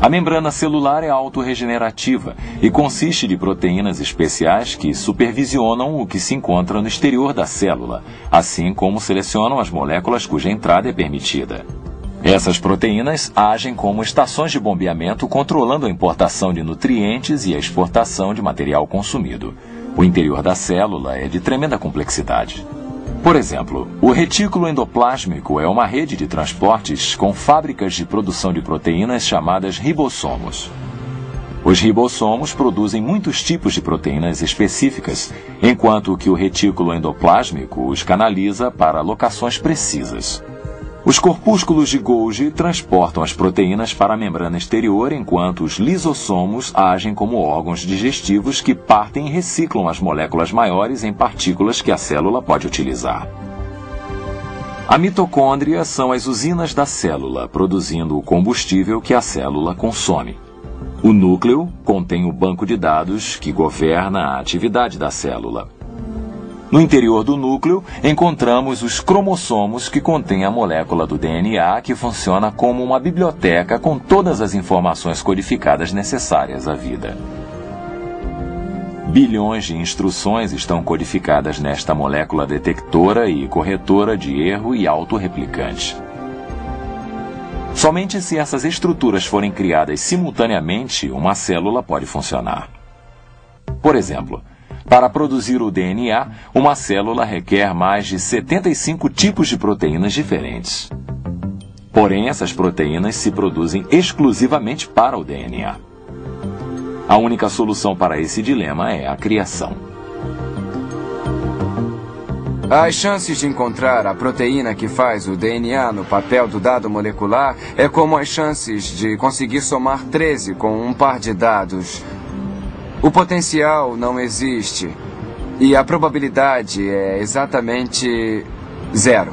A membrana celular é autorregenerativa e consiste de proteínas especiais que supervisionam o que se encontra no exterior da célula, assim como selecionam as moléculas cuja entrada é permitida. Essas proteínas agem como estações de bombeamento, controlando a importação de nutrientes e a exportação de material consumido. O interior da célula é de tremenda complexidade. Por exemplo, o retículo endoplásmico é uma rede de transportes com fábricas de produção de proteínas chamadas ribossomos. Os ribossomos produzem muitos tipos de proteínas específicas, enquanto que o retículo endoplásmico os canaliza para locações precisas. Os corpúsculos de Golgi transportam as proteínas para a membrana exterior, enquanto os lisossomos agem como órgãos digestivos que partem e reciclam as moléculas maiores em partículas que a célula pode utilizar. A mitocôndria são as usinas da célula, produzindo o combustível que a célula consome. O núcleo contém o banco de dados que governa a atividade da célula. No interior do núcleo, encontramos os cromossomos, que contêm a molécula do DNA, que funciona como uma biblioteca com todas as informações codificadas necessárias à vida. Bilhões de instruções estão codificadas nesta molécula detectora e corretora de erro e autorreplicante. Somente se essas estruturas forem criadas simultaneamente, uma célula pode funcionar. Por exemplo, para produzir o DNA, uma célula requer mais de 75 tipos de proteínas diferentes. Porém, essas proteínas se produzem exclusivamente para o DNA. A única solução para esse dilema é a criação. As chances de encontrar a proteína que faz o DNA no papel do dado molecular é como as chances de conseguir somar 13 com um par de dados. O potencial não existe e a probabilidade é exatamente 0.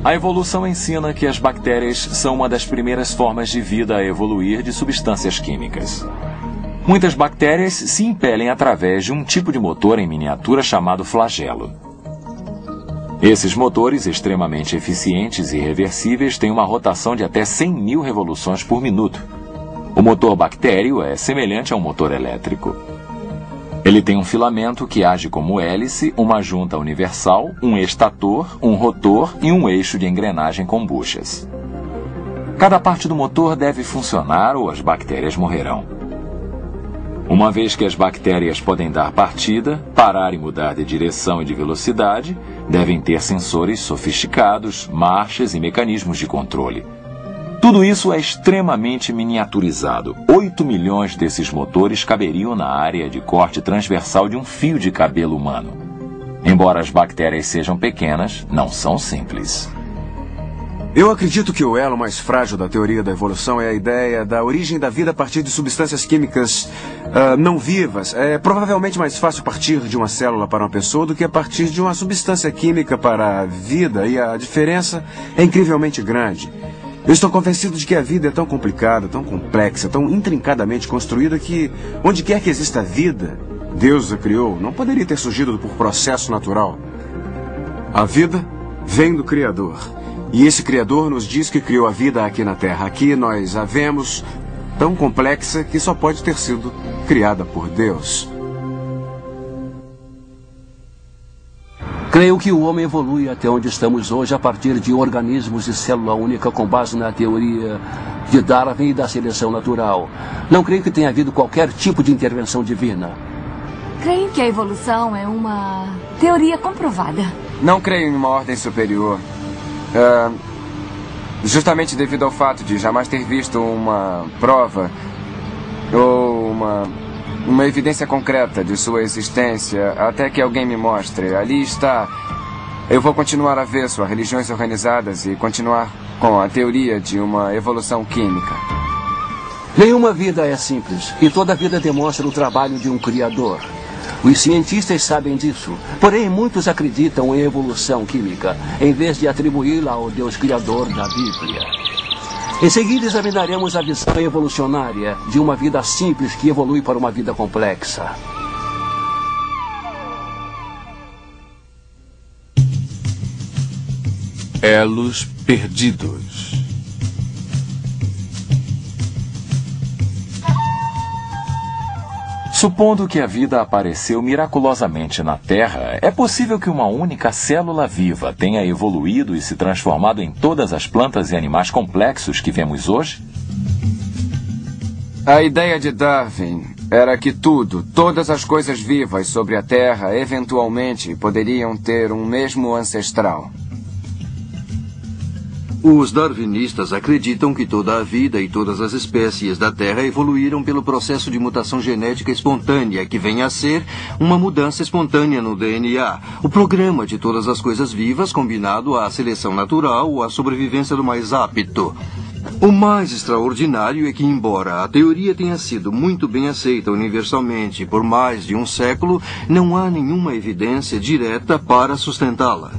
A evolução ensina que as bactérias são uma das primeiras formas de vida a evoluir de substâncias químicas. Muitas bactérias se impelem através de um tipo de motor em miniatura chamado flagelo. Esses motores extremamente eficientes e reversíveis têm uma rotação de até 100.000 revoluções por minuto. O motor bactério é semelhante a um motor elétrico. Ele tem um filamento que age como hélice, uma junta universal, um estator, um rotor e um eixo de engrenagem com buchas. Cada parte do motor deve funcionar ou as bactérias morrerão. Uma vez que as bactérias podem dar partida, parar e mudar de direção e de velocidade, devem ter sensores sofisticados, marchas e mecanismos de controle. Tudo isso é extremamente miniaturizado. 8 milhões desses motores caberiam na área de corte transversal de um fio de cabelo humano. Embora as bactérias sejam pequenas, não são simples. Eu acredito que o elo mais frágil da teoria da evolução é a ideia da origem da vida a partir de substâncias químicas não vivas. É provavelmente mais fácil partir de uma célula para uma pessoa do que a partir de uma substância química para a vida, e a diferença é incrivelmente grande. Eu estou convencido de que a vida é tão complicada, tão complexa, tão intrincadamente construída que, onde quer que exista vida, Deus a criou, não poderia ter surgido por processo natural. A vida vem do Criador. E esse Criador nos diz que criou a vida aqui na Terra. Aqui nós a vemos tão complexa que só pode ter sido criada por Deus. Creio que o homem evolui até onde estamos hoje a partir de organismos de célula única com base na teoria de Darwin e da seleção natural. Não creio que tenha havido qualquer tipo de intervenção divina. Creio que a evolução é uma teoria comprovada. Não creio em uma ordem superior. Justamente devido ao fato de jamais ter visto uma prova ou uma evidência concreta de sua existência, até que alguém me mostre. Ali está. Eu vou continuar avesso a religiões organizadas e continuar com a teoria de uma evolução química. Nenhuma vida é simples, e toda vida demonstra o trabalho de um criador. Os cientistas sabem disso, porém muitos acreditam em evolução química, em vez de atribuí-la ao Deus criador da Bíblia. Em seguida examinaremos a visão evolucionária de uma vida simples que evolui para uma vida complexa. Elos perdidos. Supondo que a vida apareceu miraculosamente na Terra, é possível que uma única célula viva tenha evoluído e se transformado em todas as plantas e animais complexos que vemos hoje? A ideia de Darwin era que todas as coisas vivas sobre a Terra, eventualmente poderiam ter um mesmo ancestral. Os darwinistas acreditam que toda a vida e todas as espécies da Terra evoluíram pelo processo de mutação genética espontânea, que vem a ser uma mudança espontânea no DNA, o programa de todas as coisas vivas combinado à seleção natural ou à sobrevivência do mais apto. O mais extraordinário é que, embora a teoria tenha sido muito bem aceita universalmente por mais de um século, não há nenhuma evidência direta para sustentá-la.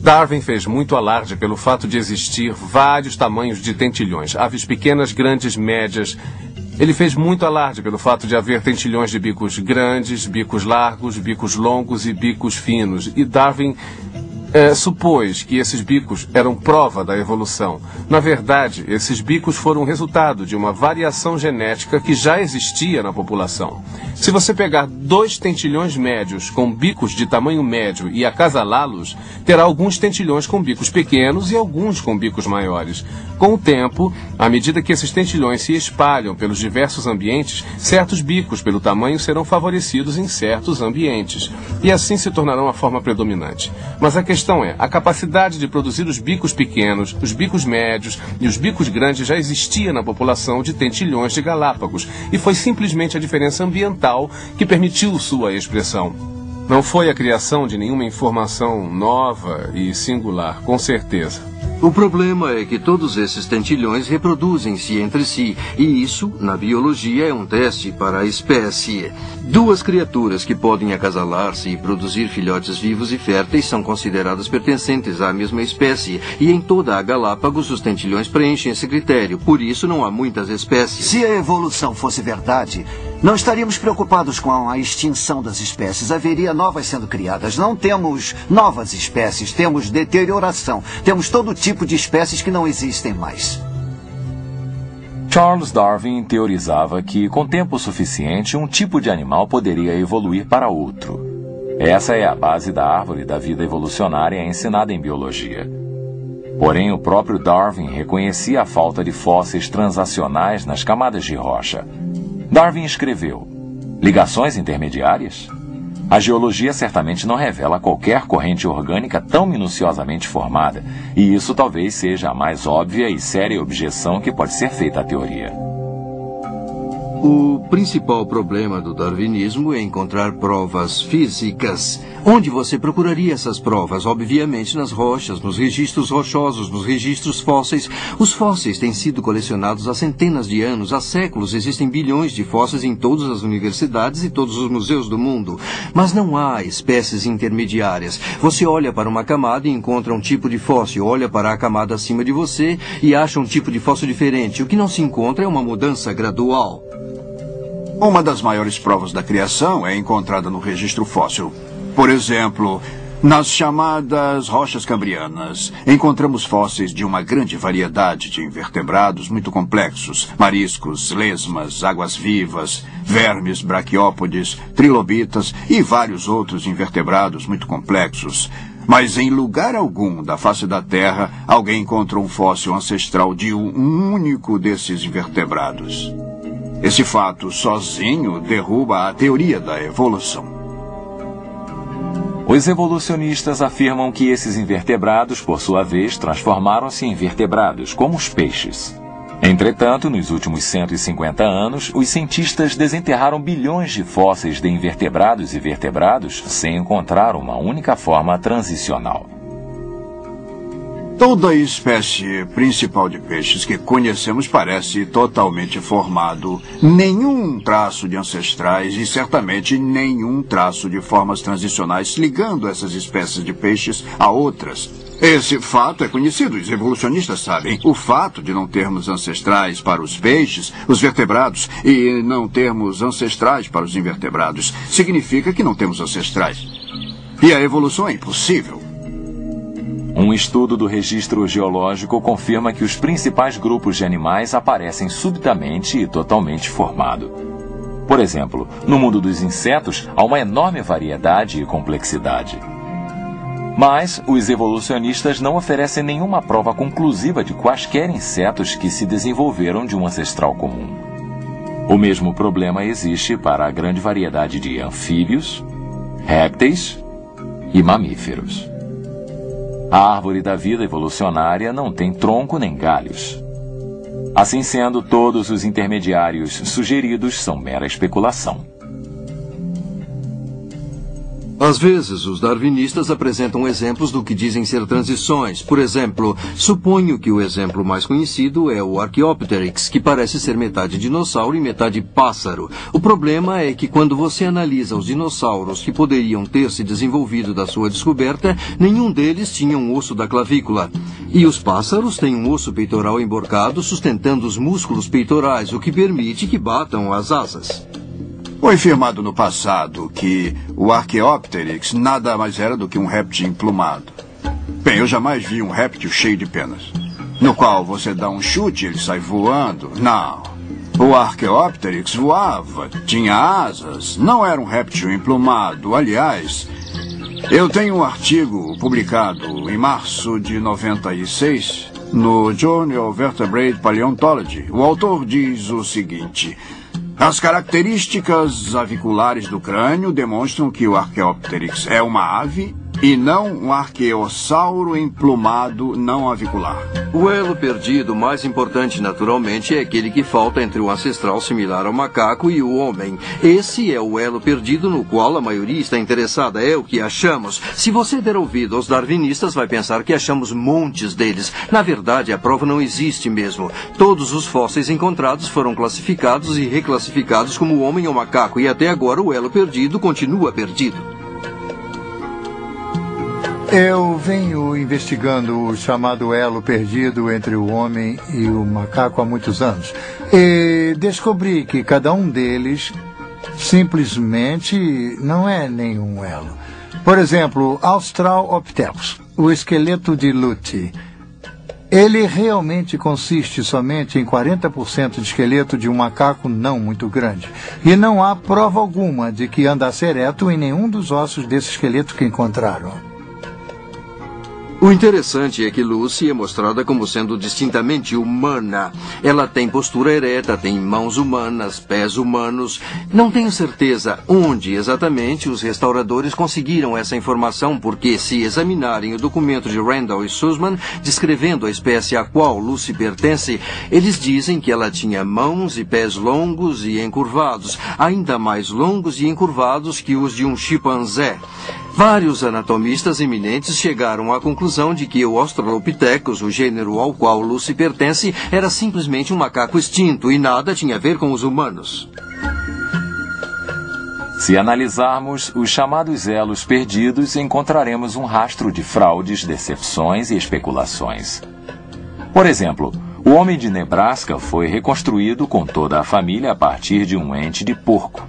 Darwin fez muito alarde pelo fato de existir vários tamanhos de tentilhões, aves pequenas, grandes, médias. Ele fez muito alarde pelo fato de haver tentilhões de bicos grandes, bicos largos, bicos longos e bicos finos. E Darwin supôs que esses bicos eram prova da evolução. Na verdade, esses bicos foram resultado de uma variação genética que já existia na população. Se você pegar 2 tentilhões médios com bicos de tamanho médio e acasalá-los, terá alguns tentilhões com bicos pequenos e alguns com bicos maiores. Com o tempo, à medida que esses tentilhões se espalham pelos diversos ambientes, certos bicos pelo tamanho serão favorecidos em certos ambientes, e assim se tornarão a forma predominante. Mas a questão é, a capacidade de produzir os bicos pequenos, os bicos médios e os bicos grandes já existia na população de tentilhões de Galápagos, e foi simplesmente a diferença ambiental que permitiu sua expressão. Não foi a criação de nenhuma informação nova e singular, com certeza. O problema é que todos esses tentilhões reproduzem-se entre si, e isso, na biologia, é um teste para a espécie. 2 criaturas que podem acasalar-se e produzir filhotes vivos e férteis são consideradas pertencentes à mesma espécie, e em toda a Galápagos os tentilhões preenchem esse critério, por isso não há muitas espécies. Se a evolução fosse verdade, não estaríamos preocupados com a extinção das espécies. Haveria novas sendo criadas. Não temos novas espécies, temos deterioração. Temos todo tipo de espécies que não existem mais. Charles Darwin teorizava que, com tempo suficiente, um tipo de animal poderia evoluir para outro. Essa é a base da árvore da vida evolucionária ensinada em biologia. Porém, o próprio Darwin reconhecia a falta de fósseis transacionais nas camadas de rocha. Darwin escreveu: ligações intermediárias? A geologia certamente não revela qualquer corrente orgânica tão minuciosamente formada, e isso talvez seja a mais óbvia e séria objeção que pode ser feita à teoria. O principal problema do darwinismo é encontrar provas físicas. Onde você procuraria essas provas? Obviamente nas rochas, nos registros rochosos, nos registros fósseis. Os fósseis têm sido colecionados há centenas de anos, há séculos. Existem bilhões de fósseis em todas as universidades e todos os museus do mundo. Mas não há espécies intermediárias. Você olha para uma camada e encontra um tipo de fóssil, olha para a camada acima de você e acha um tipo de fóssil diferente. O que não se encontra é uma mudança gradual. Uma das maiores provas da criação é encontrada no registro fóssil. Por exemplo, nas chamadas rochas cambrianas, encontramos fósseis de uma grande variedade de invertebrados muito complexos: mariscos, lesmas, águas-vivas, vermes, braquiópodes, trilobitas e vários outros invertebrados muito complexos. Mas em lugar algum da face da Terra, alguém encontrou um fóssil ancestral de um único desses invertebrados. Esse fato sozinho derruba a teoria da evolução. Os evolucionistas afirmam que esses invertebrados, por sua vez, transformaram-se em vertebrados, como os peixes. Entretanto, nos últimos 150 anos, os cientistas desenterraram bilhões de fósseis de invertebrados e vertebrados sem encontrar uma única forma transicional. Toda a espécie principal de peixes que conhecemos parece totalmente formado. Nenhum traço de ancestrais e certamente nenhum traço de formas transicionais ligando essas espécies de peixes a outras. Esse fato é conhecido, os evolucionistas sabem. O fato de não termos ancestrais para os peixes, os vertebrados, e não termos ancestrais para os invertebrados, significa que não temos ancestrais. E a evolução é impossível. Um estudo do registro geológico confirma que os principais grupos de animais aparecem subitamente e totalmente formados. Por exemplo, no mundo dos insetos, há uma enorme variedade e complexidade. Mas os evolucionistas não oferecem nenhuma prova conclusiva de quaisquer insetos que se desenvolveram de um ancestral comum. O mesmo problema existe para a grande variedade de anfíbios, répteis e mamíferos. A árvore da vida evolucionária não tem tronco nem galhos. Assim sendo, todos os intermediários sugeridos são mera especulação. Às vezes, os darwinistas apresentam exemplos do que dizem ser transições. Por exemplo, suponho que o exemplo mais conhecido é o Archaeopteryx, que parece ser metade dinossauro e metade pássaro. O problema é que quando você analisa os dinossauros que poderiam ter se desenvolvido da sua descoberta, nenhum deles tinha um osso da clavícula. E os pássaros têm um osso peitoral emborcado sustentando os músculos peitorais, o que permite que batam as asas. Foi afirmado no passado que o Archaeopteryx nada mais era do que um réptil emplumado. Bem, eu jamais vi um réptil cheio de penas, no qual você dá um chute e ele sai voando. Não. O Archaeopteryx voava, tinha asas, não era um réptil emplumado. Aliás, eu tenho um artigo publicado em março de 96 no Journal of Vertebrate Paleontology. O autor diz o seguinte: as características aviculares do crânio demonstram que o Archaeopteryx é uma ave e não um arqueossauro emplumado não avicular. O elo perdido mais importante, naturalmente, é aquele que falta entre o ancestral similar ao macaco e o homem. Esse é o elo perdido no qual a maioria está interessada, é o que achamos. Se você der ouvido aos darwinistas, vai pensar que achamos montes deles. Na verdade, a prova não existe mesmo. Todos os fósseis encontrados foram classificados e reclassificados como homem ou macaco, e até agora o elo perdido continua perdido. Eu venho investigando o chamado elo perdido entre o homem e o macaco há muitos anos. E descobri que cada um deles simplesmente não é nenhum elo. Por exemplo, Australopithecus, o esqueleto de Luti. Ele realmente consiste somente em 40% de esqueleto de um macaco não muito grande. E não há prova alguma de que andasse ereto em nenhum dos ossos desse esqueleto que encontraram. O interessante é que Lucy é mostrada como sendo distintamente humana. Ela tem postura ereta, tem mãos humanas, pés humanos. Não tenho certeza onde exatamente os restauradores conseguiram essa informação, porque se examinarem o documento de Randall e Sussman descrevendo a espécie a qual Lucy pertence, eles dizem que ela tinha mãos e pés longos e encurvados, ainda mais longos e encurvados que os de um chimpanzé. Vários anatomistas eminentes chegaram à conclusão de que o Australopithecus, o gênero ao qual Lucy pertence, era simplesmente um macaco extinto e nada tinha a ver com os humanos. Se analisarmos os chamados elos perdidos, encontraremos um rastro de fraudes, decepções e especulações. Por exemplo, o homem de Nebraska foi reconstruído com toda a família a partir de um ente de porco.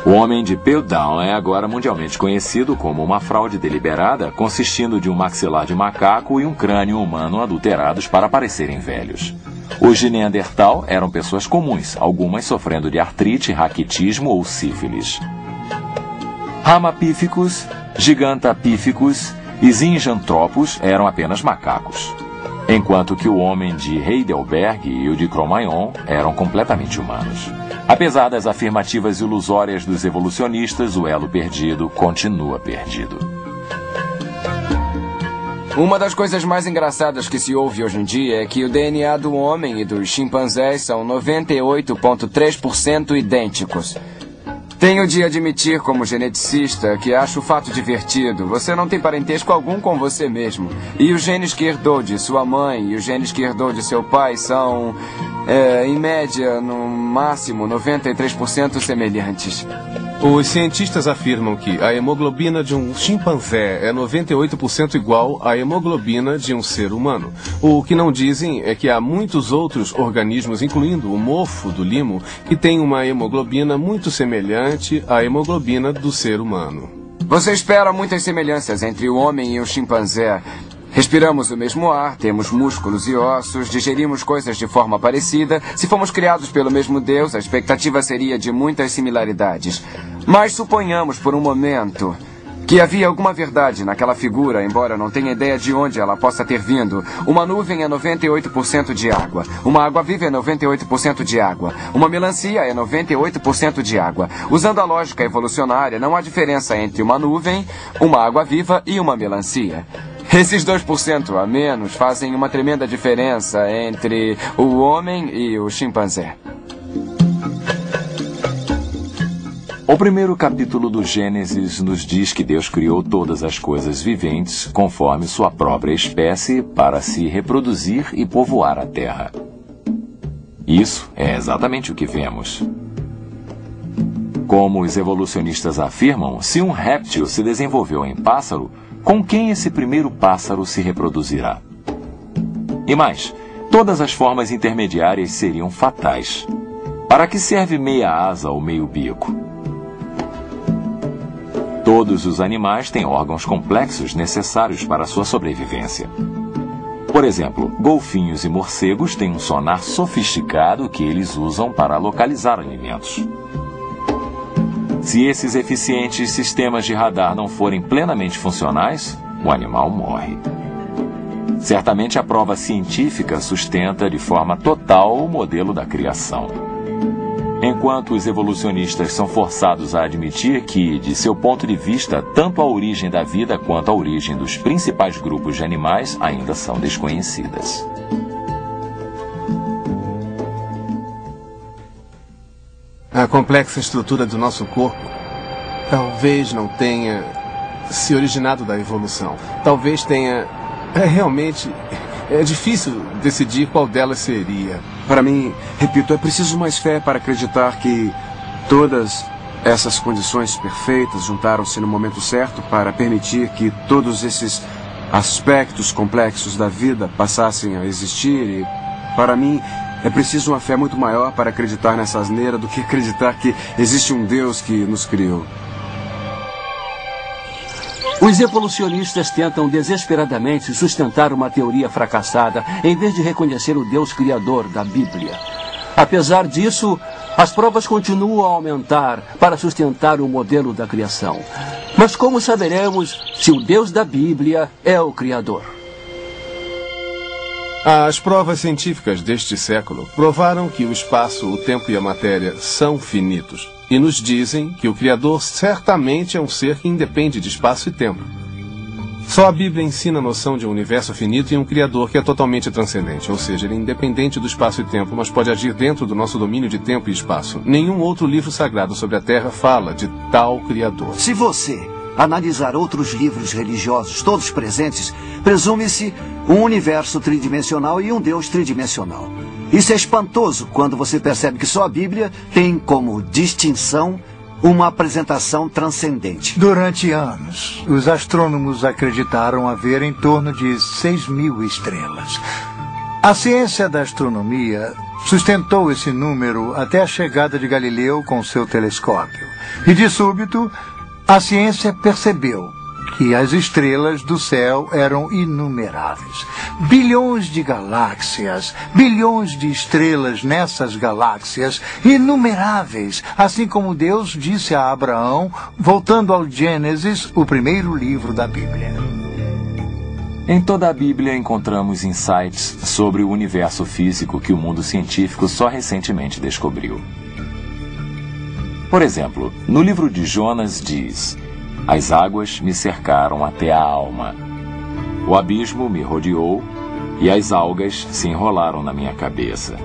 O homem de Piltdown é agora mundialmente conhecido como uma fraude deliberada, consistindo de um maxilar de macaco e um crânio humano adulterados para parecerem velhos. Os de Neandertal eram pessoas comuns, algumas sofrendo de artrite, raquitismo ou sífilis. Ramapithecus, Gigantopithecus e Zinjanthropus eram apenas macacos, enquanto que o homem de Heidelberg e o de Cro-Magnon eram completamente humanos. Apesar das afirmativas ilusórias dos evolucionistas, o elo perdido continua perdido. Uma das coisas mais engraçadas que se ouve hoje em dia é que o DNA do homem e dos chimpanzés são 98,3% idênticos. Tenho de admitir, como geneticista, que acho o fato divertido. Você não tem parentesco algum com você mesmo. E os genes que herdou de sua mãe e os genes que herdou de seu pai são, em média, no máximo, 93% semelhantes. Os cientistas afirmam que a hemoglobina de um chimpanzé é 98% igual à hemoglobina de um ser humano. O que não dizem é que há muitos outros organismos, incluindo o mofo do limo, que têm uma hemoglobina muito semelhante à hemoglobina do ser humano. Você espera muitas semelhanças entre o homem e o chimpanzé. Respiramos o mesmo ar, temos músculos e ossos, digerimos coisas de forma parecida. Se fomos criados pelo mesmo Deus, a expectativa seria de muitas similaridades. Mas suponhamos por um momento que havia alguma verdade naquela figura, embora eu não tenha ideia de onde ela possa ter vindo. Uma nuvem é 98% de água. Uma água-viva é 98% de água. Uma melancia é 98% de água. Usando a lógica evolucionária, não há diferença entre uma nuvem, uma água-viva e uma melancia. Esses 2% a menos fazem uma tremenda diferença entre o homem e o chimpanzé. O primeiro capítulo do Gênesis nos diz que Deus criou todas as coisas viventes conforme sua própria espécie para se reproduzir e povoar a terra. Isso é exatamente o que vemos. Como os evolucionistas afirmam, se um réptil se desenvolveu em pássaro, com quem esse primeiro pássaro se reproduzirá? E mais, todas as formas intermediárias seriam fatais. Para que serve meia asa ou meio bico? Todos os animais têm órgãos complexos necessários para sua sobrevivência. Por exemplo, golfinhos e morcegos têm um sonar sofisticado que eles usam para localizar alimentos. Se esses eficientes sistemas de radar não forem plenamente funcionais, o animal morre. Certamente a prova científica sustenta de forma total o modelo da criação. Enquanto os evolucionistas são forçados a admitir que, de seu ponto de vista, tanto a origem da vida quanto a origem dos principais grupos de animais ainda são desconhecidas. A complexa estrutura do nosso corpo talvez não tenha se originado da evolução. Talvez tenha... realmente... É difícil decidir qual delas seria. Para mim, repito, é preciso mais fé para acreditar que todas essas condições perfeitas juntaram-se no momento certo para permitir que todos esses aspectos complexos da vida passassem a existir. E, para mim, é preciso uma fé muito maior para acreditar nessa asneira do que acreditar que existe um Deus que nos criou. Os evolucionistas tentam desesperadamente sustentar uma teoria fracassada, em vez de reconhecer o Deus criador da Bíblia. Apesar disso, as provas continuam a aumentar para sustentar o modelo da criação. Mas como saberemos se o Deus da Bíblia é o criador? As provas científicas deste século provaram que o espaço, o tempo e a matéria são finitos. E nos dizem que o Criador certamente é um ser que independe de espaço e tempo. Só a Bíblia ensina a noção de um universo finito e um Criador que é totalmente transcendente, ou seja, ele é independente do espaço e tempo, mas pode agir dentro do nosso domínio de tempo e espaço. Nenhum outro livro sagrado sobre a Terra fala de tal Criador. Se você analisar outros livros religiosos, todos presentes, presume-se um universo tridimensional e um Deus tridimensional. Isso é espantoso quando você percebe que só a Bíblia tem como distinção uma apresentação transcendente. Durante anos, os astrônomos acreditaram haver em torno de 6.000 estrelas. A ciência da astronomia sustentou esse número até a chegada de Galileu com seu telescópio. E de súbito, a ciência percebeu que as estrelas do céu eram inumeráveis. Bilhões de galáxias, bilhões de estrelas nessas galáxias, inumeráveis, assim como Deus disse a Abraão, voltando ao Gênesis, o primeiro livro da Bíblia. Em toda a Bíblia encontramos insights sobre o universo físico que o mundo científico só recentemente descobriu. Por exemplo, no livro de Jonas diz: as águas me cercaram até a alma. O abismo me rodeou e as algas se enrolaram na minha cabeça.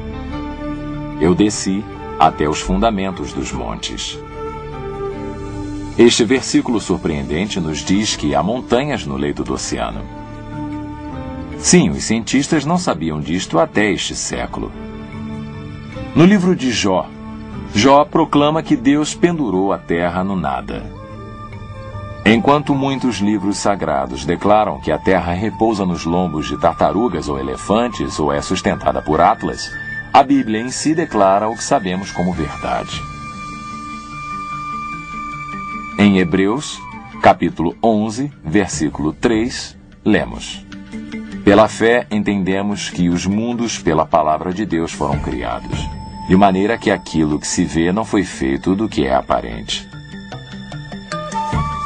Eu desci até os fundamentos dos montes. Este versículo surpreendente nos diz que há montanhas no leito do oceano. Sim, os cientistas não sabiam disto até este século. No livro de Jó, Jó proclama que Deus pendurou a terra no nada. Enquanto muitos livros sagrados declaram que a terra repousa nos lombos de tartarugas ou elefantes ou é sustentada por Atlas, a Bíblia em si declara o que sabemos como verdade. Em Hebreus, capítulo 11, versículo 3, lemos: Pela fé entendemos que os mundos pela palavra de Deus foram criados, de maneira que aquilo que se vê não foi feito do que é aparente.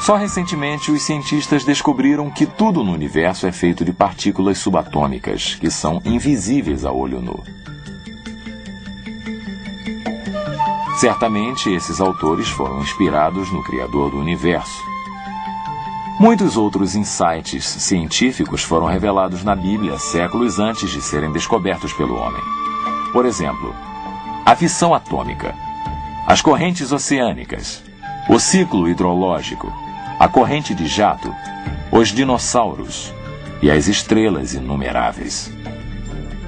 Só recentemente os cientistas descobriram que tudo no universo é feito de partículas subatômicas, que são invisíveis a olho nu. Certamente, esses autores foram inspirados no Criador do Universo. Muitos outros insights científicos foram revelados na Bíblia séculos antes de serem descobertos pelo homem. Por exemplo, a fissão atômica, as correntes oceânicas, o ciclo hidrológico, a corrente de jato, os dinossauros e as estrelas inumeráveis.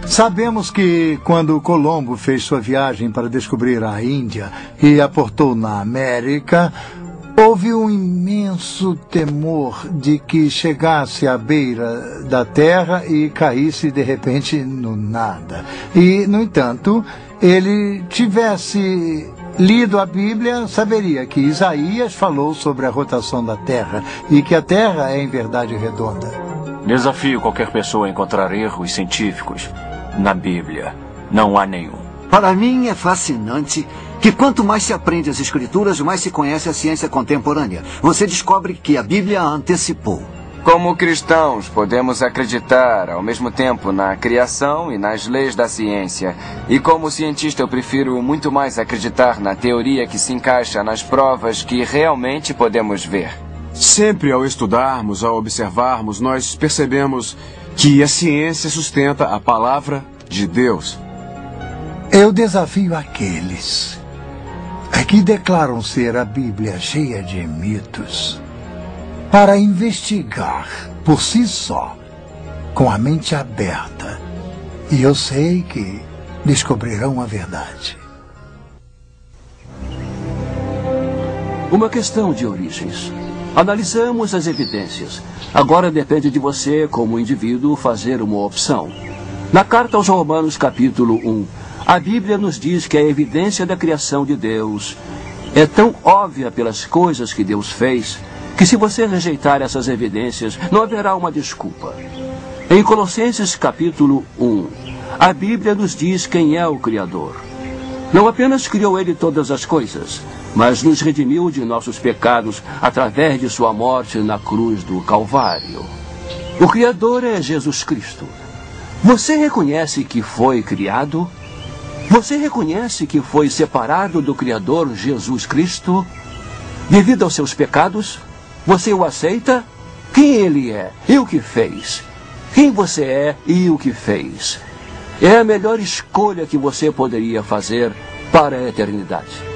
Sabemos que quando Colombo fez sua viagem para descobrir a Índia e aportou na América, houve um imenso temor de que chegasse à beira da terra e caísse de repente no nada. E, no entanto, ele tivesse lido a Bíblia, saberia que Isaías falou sobre a rotação da terra e que a terra é em verdade redonda. Desafio qualquer pessoa a encontrar erros científicos na Bíblia. Não há nenhum. Para mim é fascinante que quanto mais se aprende as Escrituras, mais se conhece a ciência contemporânea. Você descobre que a Bíblia a antecipou. Como cristãos, podemos acreditar ao mesmo tempo na criação e nas leis da ciência. E como cientista, eu prefiro muito mais acreditar na teoria que se encaixa nas provas que realmente podemos ver. Sempre ao estudarmos, ao observarmos, nós percebemos que a ciência sustenta a palavra de Deus. Eu desafio aqueles que declaram ser a Bíblia cheia de mitos para investigar por si só, com a mente aberta. E eu sei que descobrirão a verdade. Uma questão de origens. Analisamos as evidências. Agora depende de você, como indivíduo, fazer uma opção. Na carta aos Romanos, capítulo 1, a Bíblia nos diz que a evidência da criação de Deus é tão óbvia pelas coisas que Deus fez, que se você rejeitar essas evidências, não haverá uma desculpa. Em Colossenses, capítulo 1, a Bíblia nos diz quem é o Criador. Não apenas criou Ele todas as coisas, mas nos redimiu de nossos pecados através de sua morte na cruz do Calvário. O Criador é Jesus Cristo. Você reconhece que foi criado? Você reconhece que foi separado do Criador Jesus Cristo? Devido aos seus pecados? Você o aceita? Quem ele é e o que fez? Quem você é e o que fez? É a melhor escolha que você poderia fazer para a eternidade.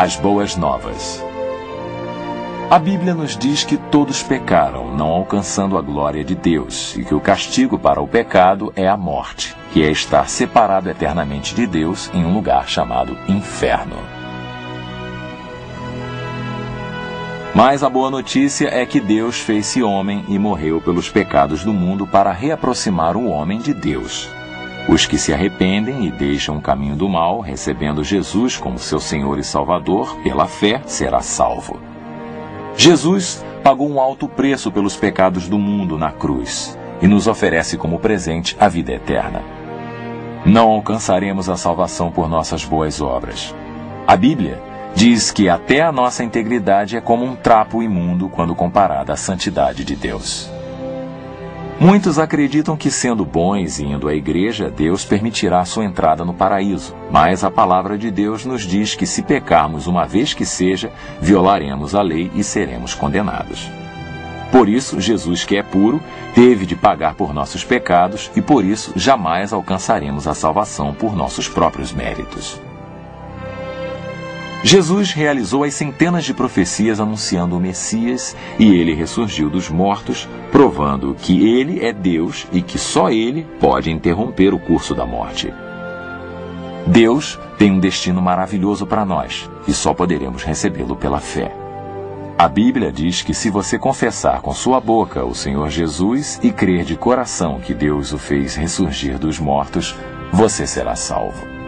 As boas novas. A Bíblia nos diz que todos pecaram, não alcançando a glória de Deus, e que o castigo para o pecado é a morte, que é estar separado eternamente de Deus em um lugar chamado inferno. Mas a boa notícia é que Deus fez-se homem e morreu pelos pecados do mundo para reaproximar o homem de Deus. Os que se arrependem e deixam o caminho do mal, recebendo Jesus como seu Senhor e Salvador, pela fé, será salvo. Jesus pagou um alto preço pelos pecados do mundo na cruz e nos oferece como presente a vida eterna. Não alcançaremos a salvação por nossas boas obras. A Bíblia diz que até a nossa integridade é como um trapo imundo quando comparada à santidade de Deus. Muitos acreditam que, sendo bons e indo à igreja, Deus permitirá sua entrada no paraíso. Mas a palavra de Deus nos diz que, se pecarmos uma vez que seja, violaremos a lei e seremos condenados. Por isso, Jesus, que é puro, teve de pagar por nossos pecados e, por isso, jamais alcançaremos a salvação por nossos próprios méritos. Jesus realizou as centenas de profecias anunciando o Messias e ele ressurgiu dos mortos, provando que ele é Deus e que só ele pode interromper o curso da morte. Deus tem um destino maravilhoso para nós e só poderemos recebê-lo pela fé. A Bíblia diz que se você confessar com sua boca o Senhor Jesus e crer de coração que Deus o fez ressurgir dos mortos, você será salvo.